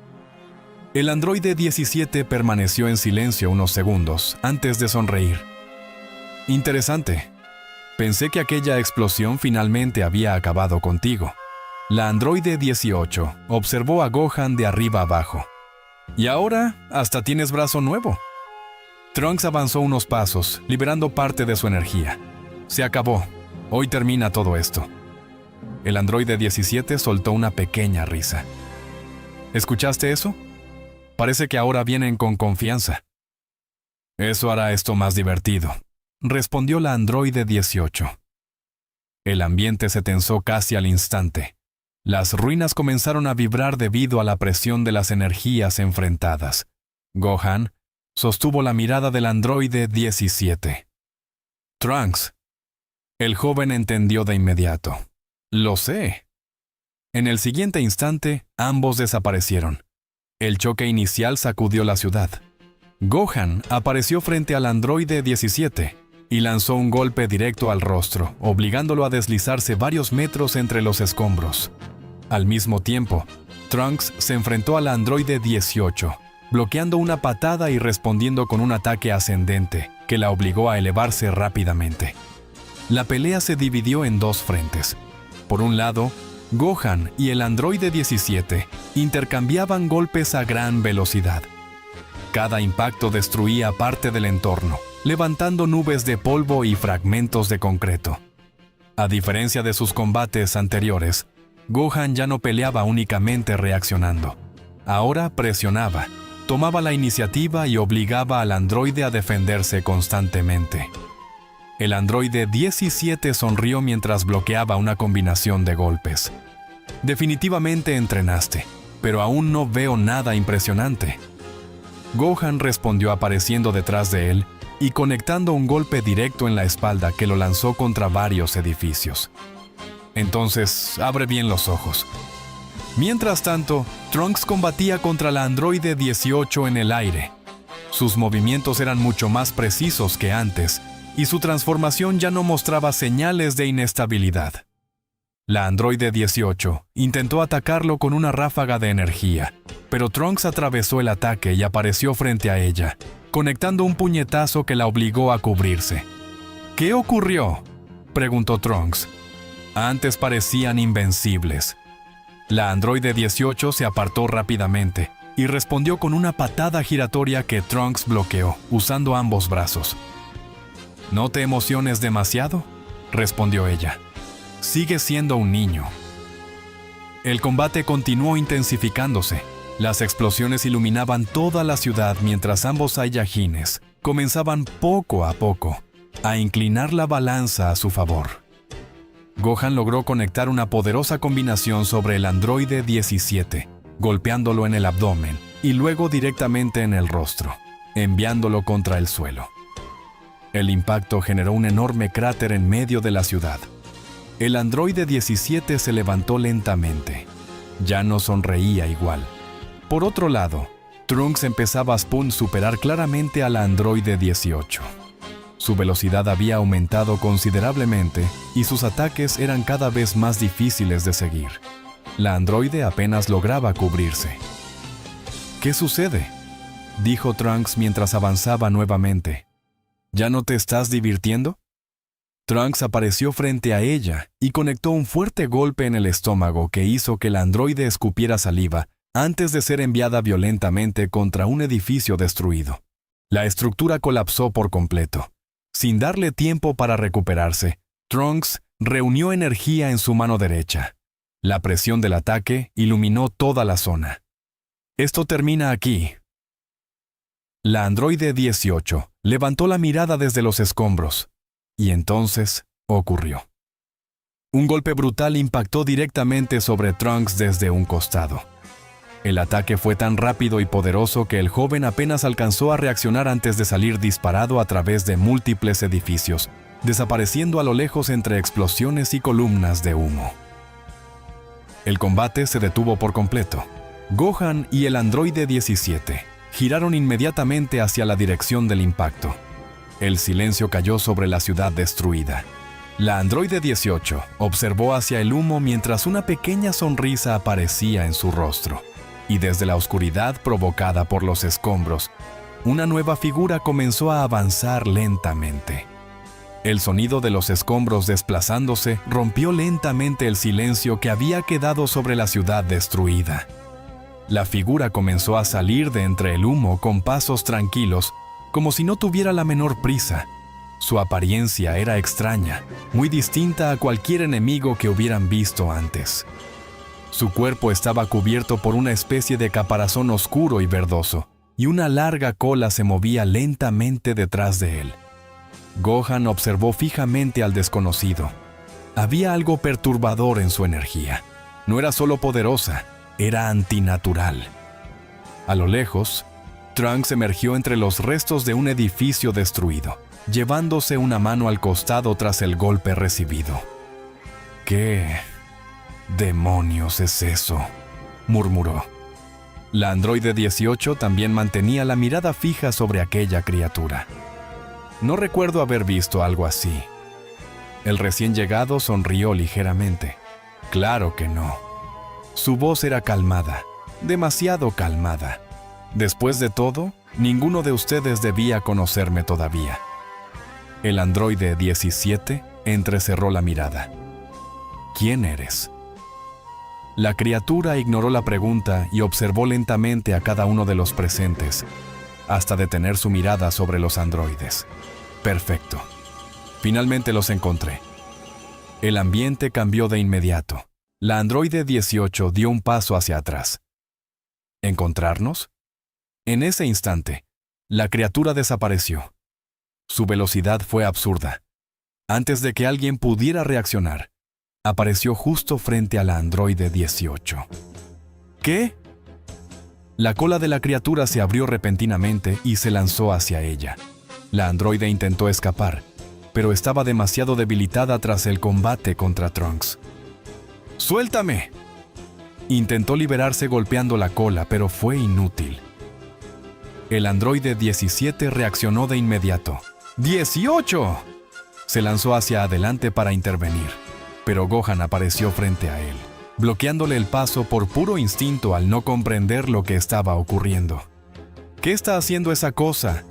Speaker 1: El androide 17 permaneció en silencio unos segundos antes de sonreír. «Interesante. Pensé que aquella explosión finalmente había acabado contigo». La androide 18 observó a Gohan de arriba abajo. «Y ahora hasta tienes brazo nuevo». Trunks avanzó unos pasos, liberando parte de su energía. «Se acabó. Hoy termina todo esto». El androide 17 soltó una pequeña risa. «¿Escuchaste eso? Parece que ahora vienen con confianza». «Eso hará esto más divertido», respondió la androide 18. El ambiente se tensó casi al instante. Las ruinas comenzaron a vibrar debido a la presión de las energías enfrentadas. Gohan sostuvo la mirada del androide 17. «Trunks». El joven entendió de inmediato. «Lo sé». En el siguiente instante, ambos desaparecieron. El choque inicial sacudió la ciudad. Gohan apareció frente al androide 17 y lanzó un golpe directo al rostro, obligándolo a deslizarse varios metros entre los escombros. Al mismo tiempo, Trunks se enfrentó al androide 18, bloqueando una patada y respondiendo con un ataque ascendente que la obligó a elevarse rápidamente. La pelea se dividió en dos frentes. Por un lado, Gohan y el androide 17 intercambiaban golpes a gran velocidad. Cada impacto destruía parte del entorno, levantando nubes de polvo y fragmentos de concreto. A diferencia de sus combates anteriores, Gohan ya no peleaba únicamente reaccionando. Ahora presionaba, tomaba la iniciativa y obligaba al androide a defenderse constantemente. El androide 17 sonrió mientras bloqueaba una combinación de golpes. Definitivamente entrenaste, pero aún no veo nada impresionante. Gohan respondió apareciendo detrás de él y conectando un golpe directo en la espalda que lo lanzó contra varios edificios. Entonces, abre bien los ojos. Mientras tanto, Trunks combatía contra la androide 18 en el aire. Sus movimientos eran mucho más precisos que antes, y su transformación ya no mostraba señales de inestabilidad. La androide 18 intentó atacarlo con una ráfaga de energía, pero Trunks atravesó el ataque y apareció frente a ella, conectando un puñetazo que la obligó a cubrirse. ¿Qué ocurrió?, preguntó Trunks. Antes parecían invencibles. La androide 18 se apartó rápidamente y respondió con una patada giratoria que Trunks bloqueó, usando ambos brazos. «¿No te emociones demasiado?», respondió ella. «Sigue siendo un niño». El combate continuó intensificándose. Las explosiones iluminaban toda la ciudad mientras ambos Saiyajines comenzaban poco a poco a inclinar la balanza a su favor. Gohan logró conectar una poderosa combinación sobre el androide 17, golpeándolo en el abdomen y luego directamente en el rostro, enviándolo contra el suelo. El impacto generó un enorme cráter en medio de la ciudad. El androide 17 se levantó lentamente. Ya no sonreía igual. Por otro lado, Trunks empezaba a superar claramente al androide 18. Su velocidad había aumentado considerablemente y sus ataques eran cada vez más difíciles de seguir. La androide apenas lograba cubrirse. «¿Qué sucede?», dijo Trunks mientras avanzaba nuevamente. «¿Ya no te estás divirtiendo?». Trunks apareció frente a ella y conectó un fuerte golpe en el estómago que hizo que la androide escupiera saliva antes de ser enviada violentamente contra un edificio destruido. La estructura colapsó por completo. Sin darle tiempo para recuperarse, Trunks reunió energía en su mano derecha. La presión del ataque iluminó toda la zona. «Esto termina aquí». La androide 18 levantó la mirada desde los escombros. Y entonces ocurrió. Un golpe brutal impactó directamente sobre Trunks desde un costado. El ataque fue tan rápido y poderoso que el joven apenas alcanzó a reaccionar antes de salir disparado a través de múltiples edificios, desapareciendo a lo lejos entre explosiones y columnas de humo. El combate se detuvo por completo. Gohan y el androide 17 giraron inmediatamente hacia la dirección del impacto. El silencio cayó sobre la ciudad destruida. La androide 18 observó hacia el humo mientras una pequeña sonrisa aparecía en su rostro. Y desde la oscuridad provocada por los escombros, una nueva figura comenzó a avanzar lentamente. El sonido de los escombros desplazándose rompió lentamente el silencio que había quedado sobre la ciudad destruida. La figura comenzó a salir de entre el humo con pasos tranquilos, como si no tuviera la menor prisa. Su apariencia era extraña, muy distinta a cualquier enemigo que hubieran visto antes. Su cuerpo estaba cubierto por una especie de caparazón oscuro y verdoso, y una larga cola se movía lentamente detrás de él. Gohan observó fijamente al desconocido. Había algo perturbador en su energía. No era solo poderosa, era antinatural. A lo lejos, Trunks emergió entre los restos de un edificio destruido, llevándose una mano al costado tras el golpe recibido. «¿Qué demonios es eso?», murmuró. La androide 18 también mantenía la mirada fija sobre aquella criatura. «No recuerdo haber visto algo así». El recién llegado sonrió ligeramente. «Claro que no». Su voz era calmada, demasiado calmada. «Después de todo, ninguno de ustedes debía conocerme todavía». El androide 17 entrecerró la mirada. «¿Quién eres?». La criatura ignoró la pregunta y observó lentamente a cada uno de los presentes, hasta detener su mirada sobre los androides. «Perfecto. Finalmente los encontré». El ambiente cambió de inmediato. La androide 18 dio un paso hacia atrás. ¿Encontrarnos? En ese instante, la criatura desapareció. Su velocidad fue absurda. Antes de que alguien pudiera reaccionar, apareció justo frente a la androide 18. ¿Qué? La cola de la criatura se abrió repentinamente y se lanzó hacia ella. La androide intentó escapar, pero estaba demasiado debilitada tras el combate contra Trunks. ¡Suéltame! Intentó liberarse golpeando la cola, pero fue inútil. El androide 17 reaccionó de inmediato. ¡18! Se lanzó hacia adelante para intervenir, pero Gohan apareció frente a él, bloqueándole el paso por puro instinto al no comprender lo que estaba ocurriendo. ¿Qué está haciendo esa cosa?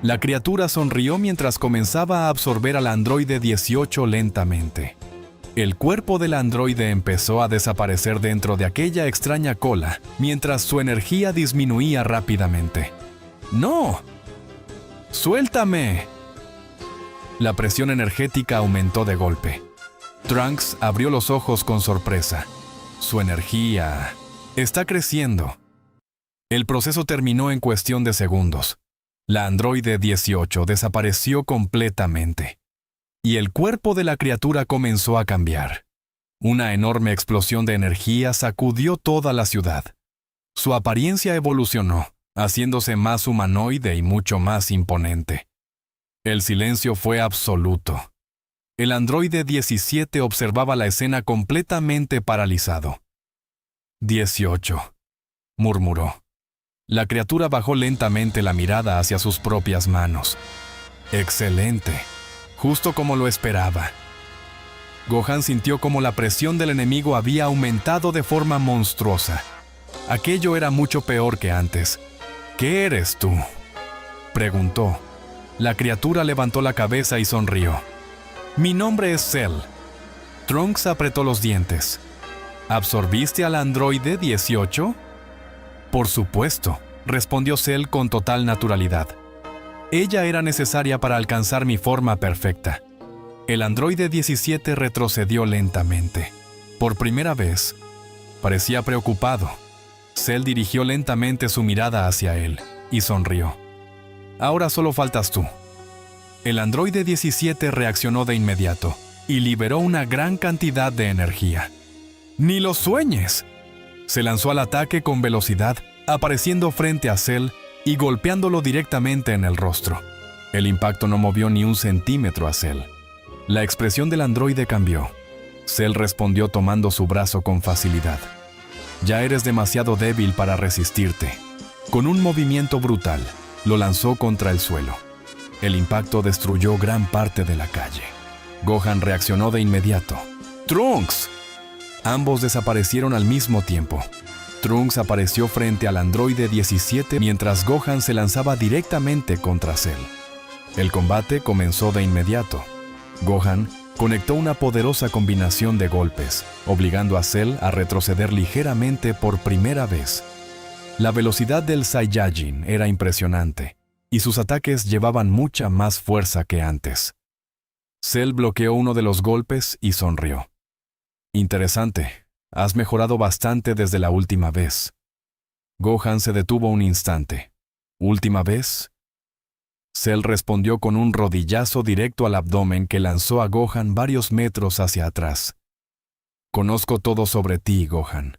Speaker 1: La criatura sonrió mientras comenzaba a absorber al androide 18 lentamente. El cuerpo del androide empezó a desaparecer dentro de aquella extraña cola, mientras su energía disminuía rápidamente. ¡No! ¡Suéltame! La presión energética aumentó de golpe. Trunks abrió los ojos con sorpresa. Su energía está creciendo. El proceso terminó en cuestión de segundos. La androide 18 desapareció completamente, y el cuerpo de la criatura comenzó a cambiar. Una enorme explosión de energía sacudió toda la ciudad. Su apariencia evolucionó, haciéndose más humanoide y mucho más imponente. El silencio fue absoluto. El androide 17 observaba la escena completamente paralizado. 18, murmuró. La criatura bajó lentamente la mirada hacia sus propias manos. Excelente, justo como lo esperaba. Gohan sintió como la presión del enemigo había aumentado de forma monstruosa. Aquello era mucho peor que antes. ¿Qué eres tú?, preguntó. La criatura levantó la cabeza y sonrió. Mi nombre es Cell. Trunks apretó los dientes. ¿Absorbiste al androide 18? Por supuesto, respondió Cell con total naturalidad. Ella era necesaria para alcanzar mi forma perfecta. El androide 17 retrocedió lentamente. Por primera vez, parecía preocupado. Cell dirigió lentamente su mirada hacia él y sonrió. Ahora solo faltas tú. El androide 17 reaccionó de inmediato y liberó una gran cantidad de energía. ¡Ni lo sueñes! Se lanzó al ataque con velocidad, apareciendo frente a Cell y golpeándolo directamente en el rostro. El impacto no movió ni un centímetro a Cell. La expresión del androide cambió. Cell respondió tomando su brazo con facilidad. Ya eres demasiado débil para resistirte. Con un movimiento brutal, lo lanzó contra el suelo. El impacto destruyó gran parte de la calle. Gohan reaccionó de inmediato. ¡Trunks! Ambos desaparecieron al mismo tiempo. Trunks apareció frente al androide 17 mientras Gohan se lanzaba directamente contra Cell. El combate comenzó de inmediato. Gohan conectó una poderosa combinación de golpes, obligando a Cell a retroceder ligeramente por primera vez. La velocidad del Saiyajin era impresionante, y sus ataques llevaban mucha más fuerza que antes. Cell bloqueó uno de los golpes y sonrió. Interesante, has mejorado bastante desde la última vez. Gohan se detuvo un instante. ¿Última vez? Cell respondió con un rodillazo directo al abdomen que lanzó a Gohan varios metros hacia atrás. Conozco todo sobre ti, Gohan.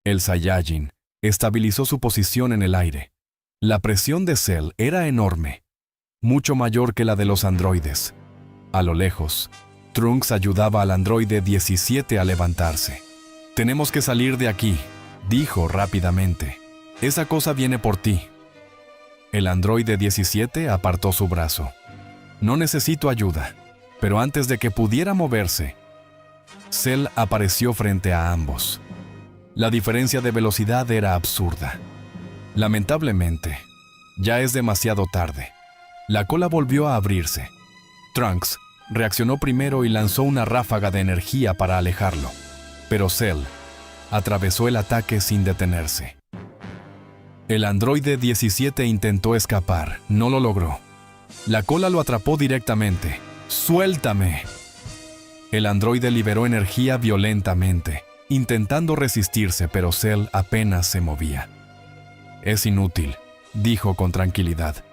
Speaker 1: El Saiyajin estabilizó su posición en el aire. La presión de Cell era enorme, mucho mayor que la de los androides. A lo lejos, Trunks ayudaba al androide 17 a levantarse. «Tenemos que salir de aquí», dijo rápidamente. «Esa cosa viene por ti». El androide 17 apartó su brazo. «No necesito ayuda», pero antes de que pudiera moverse, Cell apareció frente a ambos. La diferencia de velocidad era absurda. Lamentablemente, ya es demasiado tarde. La cola volvió a abrirse. Trunks reaccionó primero y lanzó una ráfaga de energía para alejarlo, pero Cell atravesó el ataque sin detenerse. El androide 17 intentó escapar, no lo logró. La cola lo atrapó directamente. ¡Suéltame!, El androide liberó energía violentamente, intentando resistirse, pero Cell apenas se movía. «Es inútil», dijo con tranquilidad.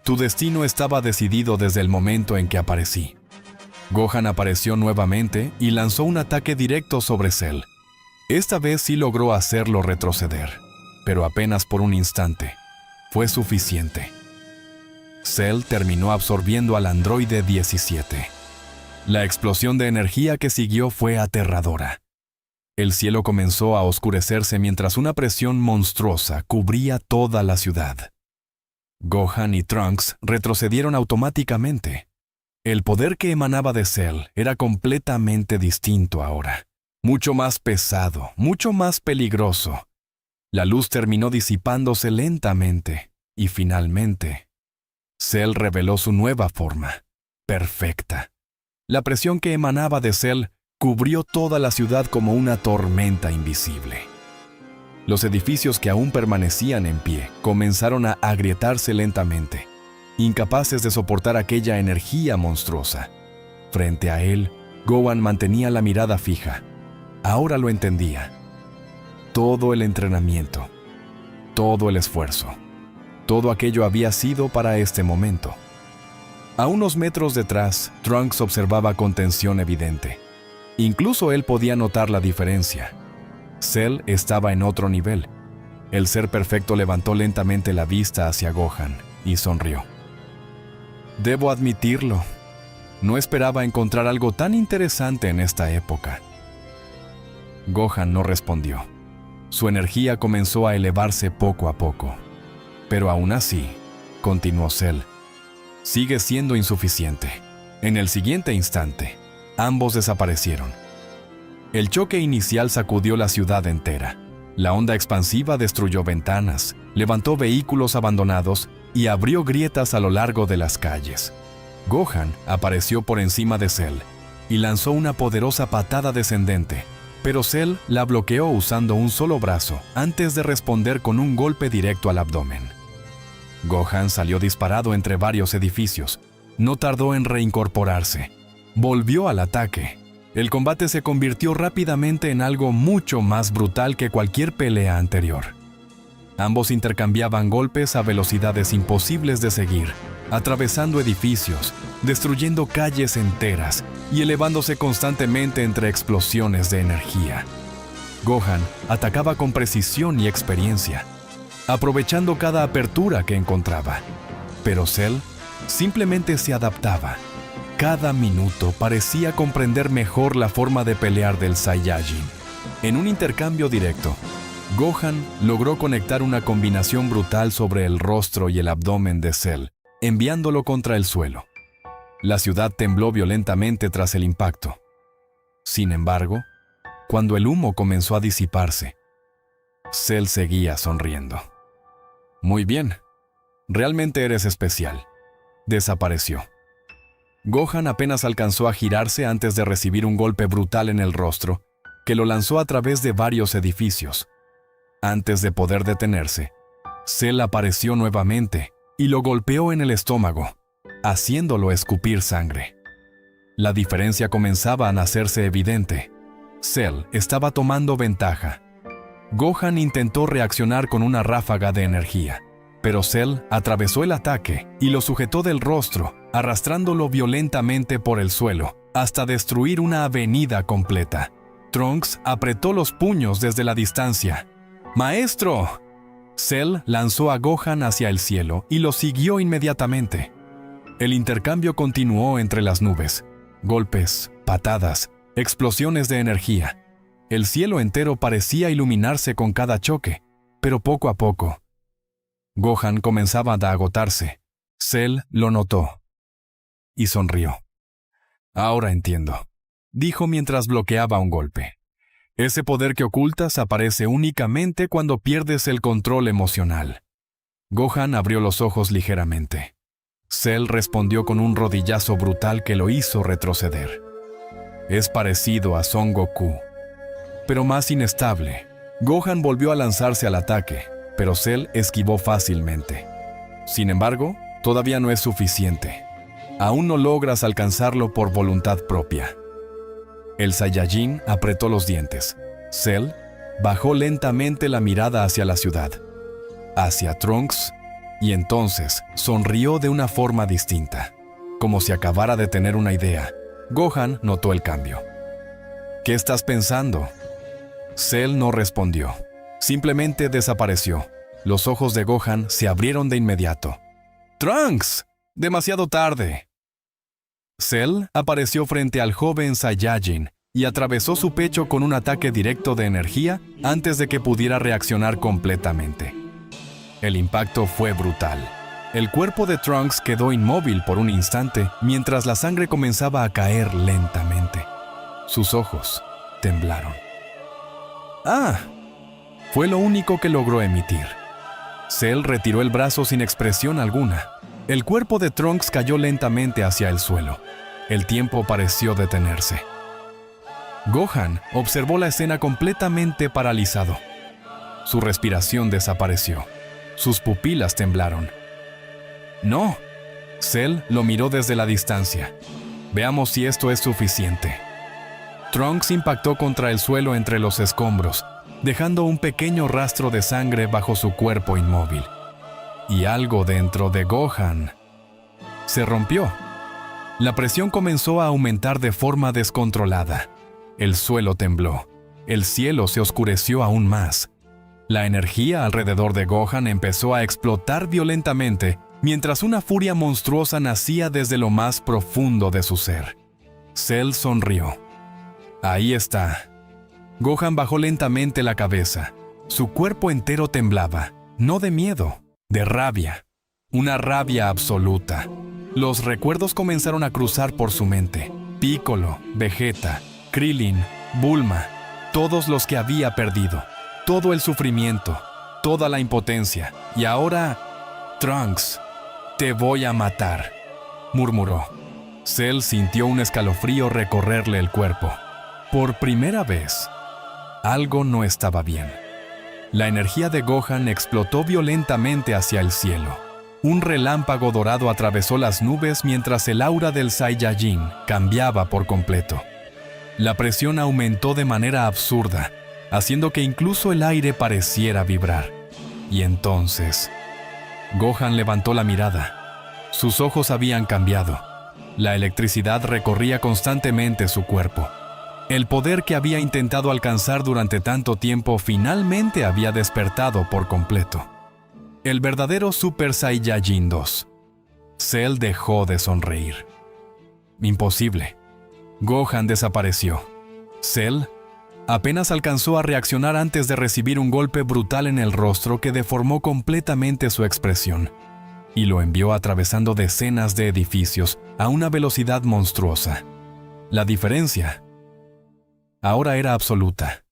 Speaker 1: «Tu destino estaba decidido desde el momento en que aparecí». Gohan apareció nuevamente y lanzó un ataque directo sobre Cell. Esta vez sí logró hacerlo retroceder, pero apenas por un instante. Fue suficiente. Cell terminó absorbiendo al androide 17. La explosión de energía que siguió fue aterradora. El cielo comenzó a oscurecerse mientras una presión monstruosa cubría toda la ciudad. Gohan y Trunks retrocedieron automáticamente. El poder que emanaba de Cell era completamente distinto ahora. Mucho más pesado, mucho más peligroso. La luz terminó disipándose lentamente y finalmente, Cell reveló su nueva forma, perfecta. La presión que emanaba de Cell cubrió toda la ciudad como una tormenta invisible. Los edificios que aún permanecían en pie comenzaron a agrietarse lentamente, incapaces de soportar aquella energía monstruosa. Frente a él, Gohan mantenía la mirada fija. Ahora lo entendía. Todo el entrenamiento, todo el esfuerzo, todo aquello había sido para este momento. A unos metros detrás, Trunks observaba con tensión evidente. Incluso él podía notar la diferencia. Cell estaba en otro nivel. El ser perfecto levantó lentamente la vista hacia Gohan y sonrió. Debo admitirlo, no esperaba encontrar algo tan interesante en esta época. Gohan no respondió. Su energía comenzó a elevarse poco a poco. Pero aún así, continuó Cell, sigue siendo insuficiente. En el siguiente instante, ambos desaparecieron. El choque inicial sacudió la ciudad entera. La onda expansiva destruyó ventanas, levantó vehículos abandonados y abrió grietas a lo largo de las calles. Gohan apareció por encima de Cell y lanzó una poderosa patada descendente, pero Cell la bloqueó usando un solo brazo antes de responder con un golpe directo al abdomen. Gohan salió disparado entre varios edificios. No tardó en reincorporarse. Volvió al ataque. El combate se convirtió rápidamente en algo mucho más brutal que cualquier pelea anterior. Ambos intercambiaban golpes a velocidades imposibles de seguir, atravesando edificios, destruyendo calles enteras y elevándose constantemente entre explosiones de energía. Gohan atacaba con precisión y experiencia, aprovechando cada apertura que encontraba. Pero Cell simplemente se adaptaba. Cada minuto parecía comprender mejor la forma de pelear del Saiyajin. En un intercambio directo, Gohan logró conectar una combinación brutal sobre el rostro y el abdomen de Cell, enviándolo contra el suelo. La ciudad tembló violentamente tras el impacto. Sin embargo, cuando el humo comenzó a disiparse, Cell seguía sonriendo. Muy bien, realmente eres especial. Desapareció. Gohan apenas alcanzó a girarse antes de recibir un golpe brutal en el rostro, que lo lanzó a través de varios edificios. Antes de poder detenerse, Cell apareció nuevamente y lo golpeó en el estómago, haciéndolo escupir sangre. La diferencia comenzaba a hacerse evidente. Cell estaba tomando ventaja. Gohan intentó reaccionar con una ráfaga de energía, pero Cell atravesó el ataque y lo sujetó del rostro, arrastrándolo violentamente por el suelo, hasta destruir una avenida completa. Trunks apretó los puños desde la distancia. ¡Maestro! Cell lanzó a Gohan hacia el cielo y lo siguió inmediatamente. El intercambio continuó entre las nubes. Golpes, patadas, explosiones de energía. El cielo entero parecía iluminarse con cada choque, pero poco a poco. Gohan comenzaba a agotarse. Cell lo notó y sonrió. Ahora entiendo, dijo mientras bloqueaba un golpe. Ese poder que ocultas aparece únicamente cuando pierdes el control emocional. Gohan abrió los ojos ligeramente. Cell respondió con un rodillazo brutal que lo hizo retroceder. Es parecido a Son Goku, pero más inestable. Gohan volvió a lanzarse al ataque, pero Cell esquivó fácilmente. Sin embargo, todavía no es suficiente. Aún no logras alcanzarlo por voluntad propia. El Saiyajin apretó los dientes. Cell bajó lentamente la mirada hacia la ciudad, hacia Trunks, y entonces sonrió de una forma distinta, como si acabara de tener una idea. Gohan notó el cambio. ¿Qué estás pensando? Cell no respondió. Simplemente desapareció. Los ojos de Gohan se abrieron de inmediato. ¡Trunks! ¡Demasiado tarde! Cell apareció frente al joven Saiyajin y atravesó su pecho con un ataque directo de energía antes de que pudiera reaccionar completamente. El impacto fue brutal. El cuerpo de Trunks quedó inmóvil por un instante mientras la sangre comenzaba a caer lentamente. Sus ojos temblaron. ¡Ah! Fue lo único que logró emitir. Cell retiró el brazo sin expresión alguna. El cuerpo de Trunks cayó lentamente hacia el suelo. El tiempo pareció detenerse. Gohan observó la escena completamente paralizado. Su respiración desapareció. Sus pupilas temblaron. ¡No! Cell lo miró desde la distancia. Veamos si esto es suficiente. Trunks impactó contra el suelo entre los escombros, dejando un pequeño rastro de sangre bajo su cuerpo inmóvil. Y algo dentro de Gohan se rompió. La presión comenzó a aumentar de forma descontrolada. El suelo tembló. El cielo se oscureció aún más. La energía alrededor de Gohan empezó a explotar violentamente, mientras una furia monstruosa nacía desde lo más profundo de su ser. Cell sonrió. Ahí está. Gohan bajó lentamente la cabeza. Su cuerpo entero temblaba, no de miedo, de rabia. Una rabia absoluta. Los recuerdos comenzaron a cruzar por su mente. Piccolo, Vegeta, Krillin, Bulma, todos los que había perdido. Todo el sufrimiento, toda la impotencia. Y ahora, Trunks, te voy a matar, murmuró. Cell sintió un escalofrío recorrerle el cuerpo. Por primera vez, algo no estaba bien. La energía de Gohan explotó violentamente hacia el cielo. Un relámpago dorado atravesó las nubes mientras el aura del Saiyajin cambiaba por completo. La presión aumentó de manera absurda, haciendo que incluso el aire pareciera vibrar. Y entonces, Gohan levantó la mirada. Sus ojos habían cambiado. La electricidad recorría constantemente su cuerpo. El poder que había intentado alcanzar durante tanto tiempo finalmente había despertado por completo. El verdadero Super Saiyajin 2. Cell dejó de sonreír. Imposible. Gohan desapareció. Cell apenas alcanzó a reaccionar antes de recibir un golpe brutal en el rostro que deformó completamente su expresión y lo envió atravesando decenas de edificios a una velocidad monstruosa. La diferencia ahora era absoluta.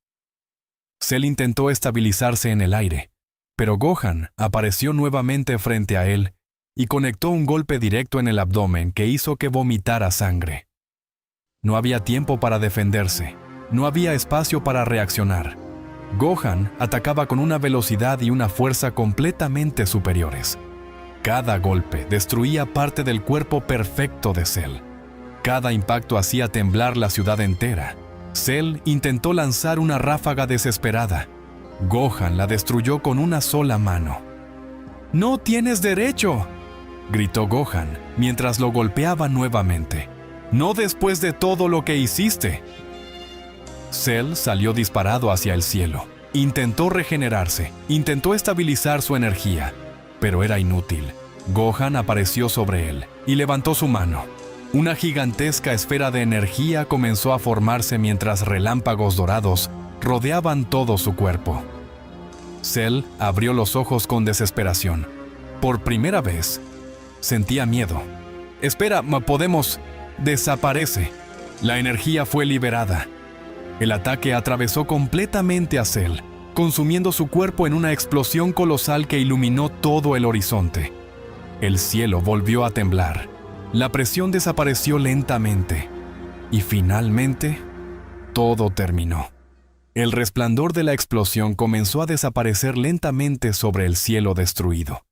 Speaker 1: Cell intentó estabilizarse en el aire, pero Gohan apareció nuevamente frente a él y conectó un golpe directo en el abdomen que hizo que vomitara sangre. No había tiempo para defenderse, no había espacio para reaccionar. Gohan atacaba con una velocidad y una fuerza completamente superiores. Cada golpe destruía parte del cuerpo perfecto de Cell. Cada impacto hacía temblar la ciudad entera. Cell intentó lanzar una ráfaga desesperada. Gohan la destruyó con una sola mano. ¡No tienes derecho!, gritó Gohan mientras lo golpeaba nuevamente. ¡No después de todo lo que hiciste! Cell salió disparado hacia el cielo. Intentó regenerarse, intentó estabilizar su energía, pero era inútil. Gohan apareció sobre él y levantó su mano. Una gigantesca esfera de energía comenzó a formarse mientras relámpagos dorados rodeaban todo su cuerpo. Cell abrió los ojos con desesperación. Por primera vez, sentía miedo. «Espera, podemos...» Desaparece. La energía fue liberada. El ataque atravesó completamente a Cell, consumiendo su cuerpo en una explosión colosal que iluminó todo el horizonte. El cielo volvió a temblar. La presión desapareció lentamente. Y finalmente, todo terminó. El resplandor de la explosión comenzó a desaparecer lentamente sobre el cielo destruido.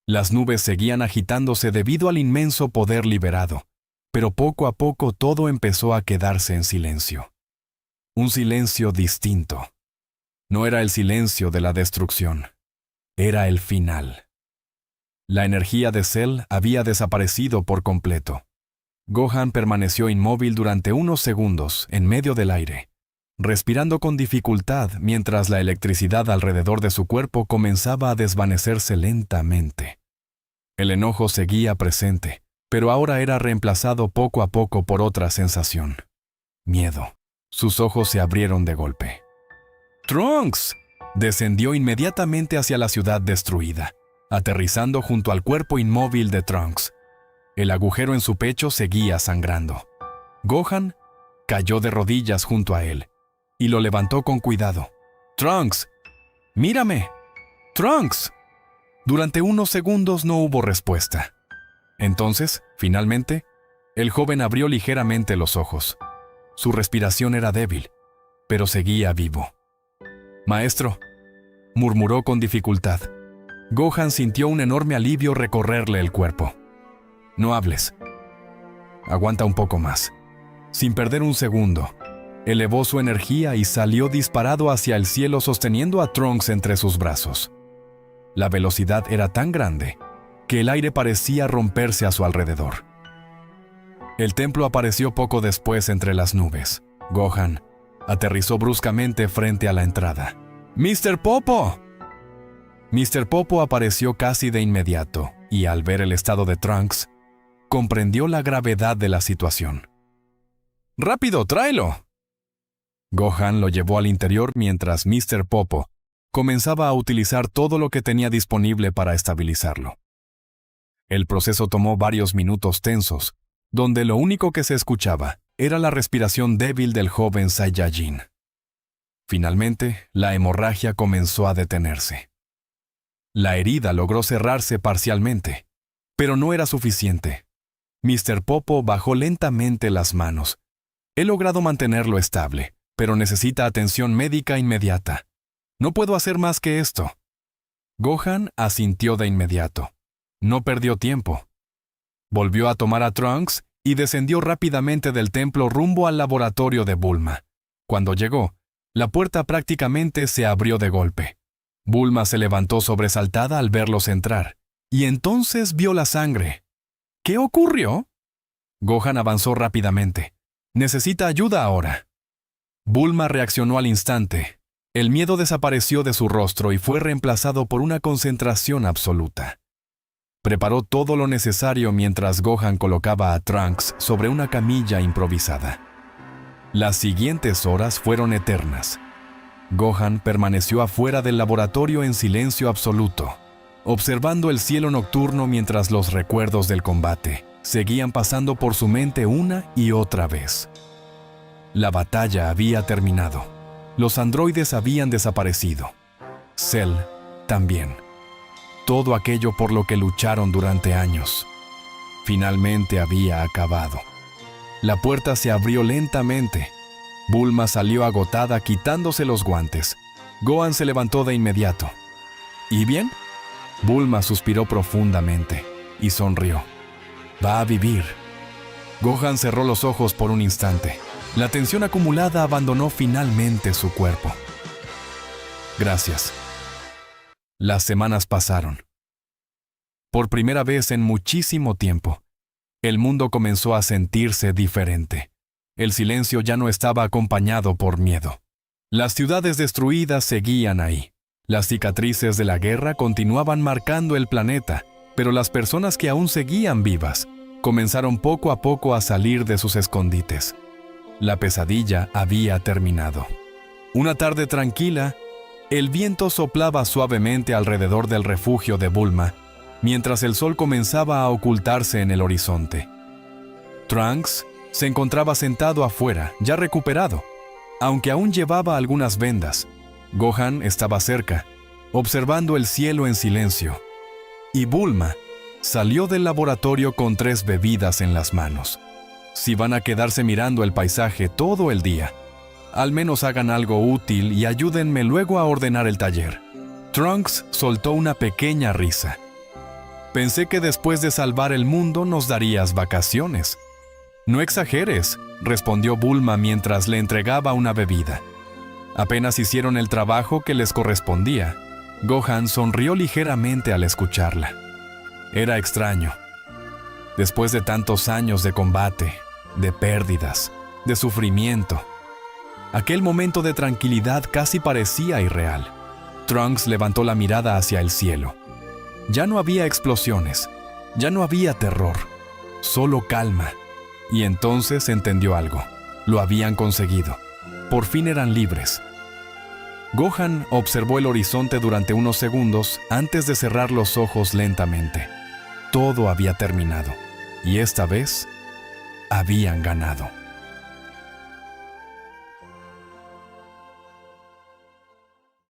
Speaker 1: Las nubes seguían agitándose debido al inmenso poder liberado, pero poco a poco todo empezó a quedarse en silencio. Un silencio distinto. No era el silencio de la destrucción. Era el final. La energía de Cell había desaparecido por completo. Gohan permaneció inmóvil durante unos segundos en medio del aire, respirando con dificultad mientras la electricidad alrededor de su cuerpo comenzaba a desvanecerse lentamente. El enojo seguía presente, pero ahora era reemplazado poco a poco por otra sensación: miedo. Sus ojos se abrieron de golpe. ¡Trunks! Descendió inmediatamente hacia la ciudad destruida, aterrizando junto al cuerpo inmóvil de Trunks. El agujero en su pecho seguía sangrando. Gohan cayó de rodillas junto a él y lo levantó con cuidado. ¡Trunks! ¡Mírame! ¡Trunks! Durante unos segundos no hubo respuesta. Entonces, finalmente, el joven abrió ligeramente los ojos. Su respiración era débil, pero seguía vivo. «Maestro», murmuró con dificultad. Gohan sintió un enorme alivio recorrerle el cuerpo. «No hables. Aguanta un poco más». Sin perder un segundo, elevó su energía y salió disparado hacia el cielo sosteniendo a Trunks entre sus brazos. La velocidad era tan grande que el aire parecía romperse a su alrededor. El templo apareció poco después entre las nubes. Gohan aterrizó bruscamente frente a la entrada. ¡Mr. Popo! Mr. Popo apareció casi de inmediato y, al ver el estado de Trunks, comprendió la gravedad de la situación. ¡Rápido, tráelo! Gohan lo llevó al interior mientras Mr. Popo comenzaba a utilizar todo lo que tenía disponible para estabilizarlo. El proceso tomó varios minutos tensos, donde lo único que se escuchaba era la respiración débil del joven Saiyajin. Finalmente, la hemorragia comenzó a detenerse. La herida logró cerrarse parcialmente, pero no era suficiente. Mr. Popo bajó lentamente las manos. He logrado mantenerlo estable, pero necesita atención médica inmediata. No puedo hacer más que esto. Gohan asintió de inmediato. No perdió tiempo. Volvió a tomar a Trunks y descendió rápidamente del templo rumbo al laboratorio de Bulma. Cuando llegó, la puerta prácticamente se abrió de golpe. Bulma se levantó sobresaltada al verlos entrar, y entonces vio la sangre. ¿Qué ocurrió? Gohan avanzó rápidamente. Necesita ayuda ahora. Bulma reaccionó al instante. El miedo desapareció de su rostro y fue reemplazado por una concentración absoluta. Preparó todo lo necesario mientras Gohan colocaba a Trunks sobre una camilla improvisada. Las siguientes horas fueron eternas. Gohan permaneció afuera del laboratorio en silencio absoluto, observando el cielo nocturno mientras los recuerdos del combate seguían pasando por su mente una y otra vez. La batalla había terminado. Los androides habían desaparecido. Cell también. Todo aquello por lo que lucharon durante años finalmente había acabado. La puerta se abrió lentamente. Bulma salió agotada quitándose los guantes. Gohan se levantó de inmediato. ¿Y bien? Bulma suspiró profundamente y sonrió. Va a vivir. Gohan cerró los ojos por un instante. La tensión acumulada abandonó finalmente su cuerpo. Gracias. Las semanas pasaron. Por primera vez en muchísimo tiempo, el mundo comenzó a sentirse diferente. El silencio ya no estaba acompañado por miedo. Las ciudades destruidas seguían ahí. Las cicatrices de la guerra continuaban marcando el planeta, pero las personas que aún seguían vivas comenzaron poco a poco a salir de sus escondites. La pesadilla había terminado. Una tarde tranquila, el viento soplaba suavemente alrededor del refugio de Bulma, mientras el sol comenzaba a ocultarse en el horizonte. Trunks se encontraba sentado afuera, ya recuperado, aunque aún llevaba algunas vendas. Gohan estaba cerca, observando el cielo en silencio, y Bulma salió del laboratorio con 3 bebidas en las manos. Si van a quedarse mirando el paisaje todo el día, al menos hagan algo útil y ayúdenme luego a ordenar el taller. Trunks soltó una pequeña risa. Pensé que después de salvar el mundo nos darías vacaciones. No exageres, respondió Bulma mientras le entregaba una bebida. Apenas hicieron el trabajo que les correspondía. Gohan sonrió ligeramente al escucharla. Era extraño. Después de tantos años de combate, de pérdidas, de sufrimiento, aquel momento de tranquilidad casi parecía irreal. Trunks levantó la mirada hacia el cielo. Ya no había explosiones, ya no había terror, solo calma. Y entonces entendió algo. Lo habían conseguido. Por fin eran libres. Gohan observó el horizonte durante unos segundos antes de cerrar los ojos lentamente. Todo había terminado. Y esta vez, habían ganado.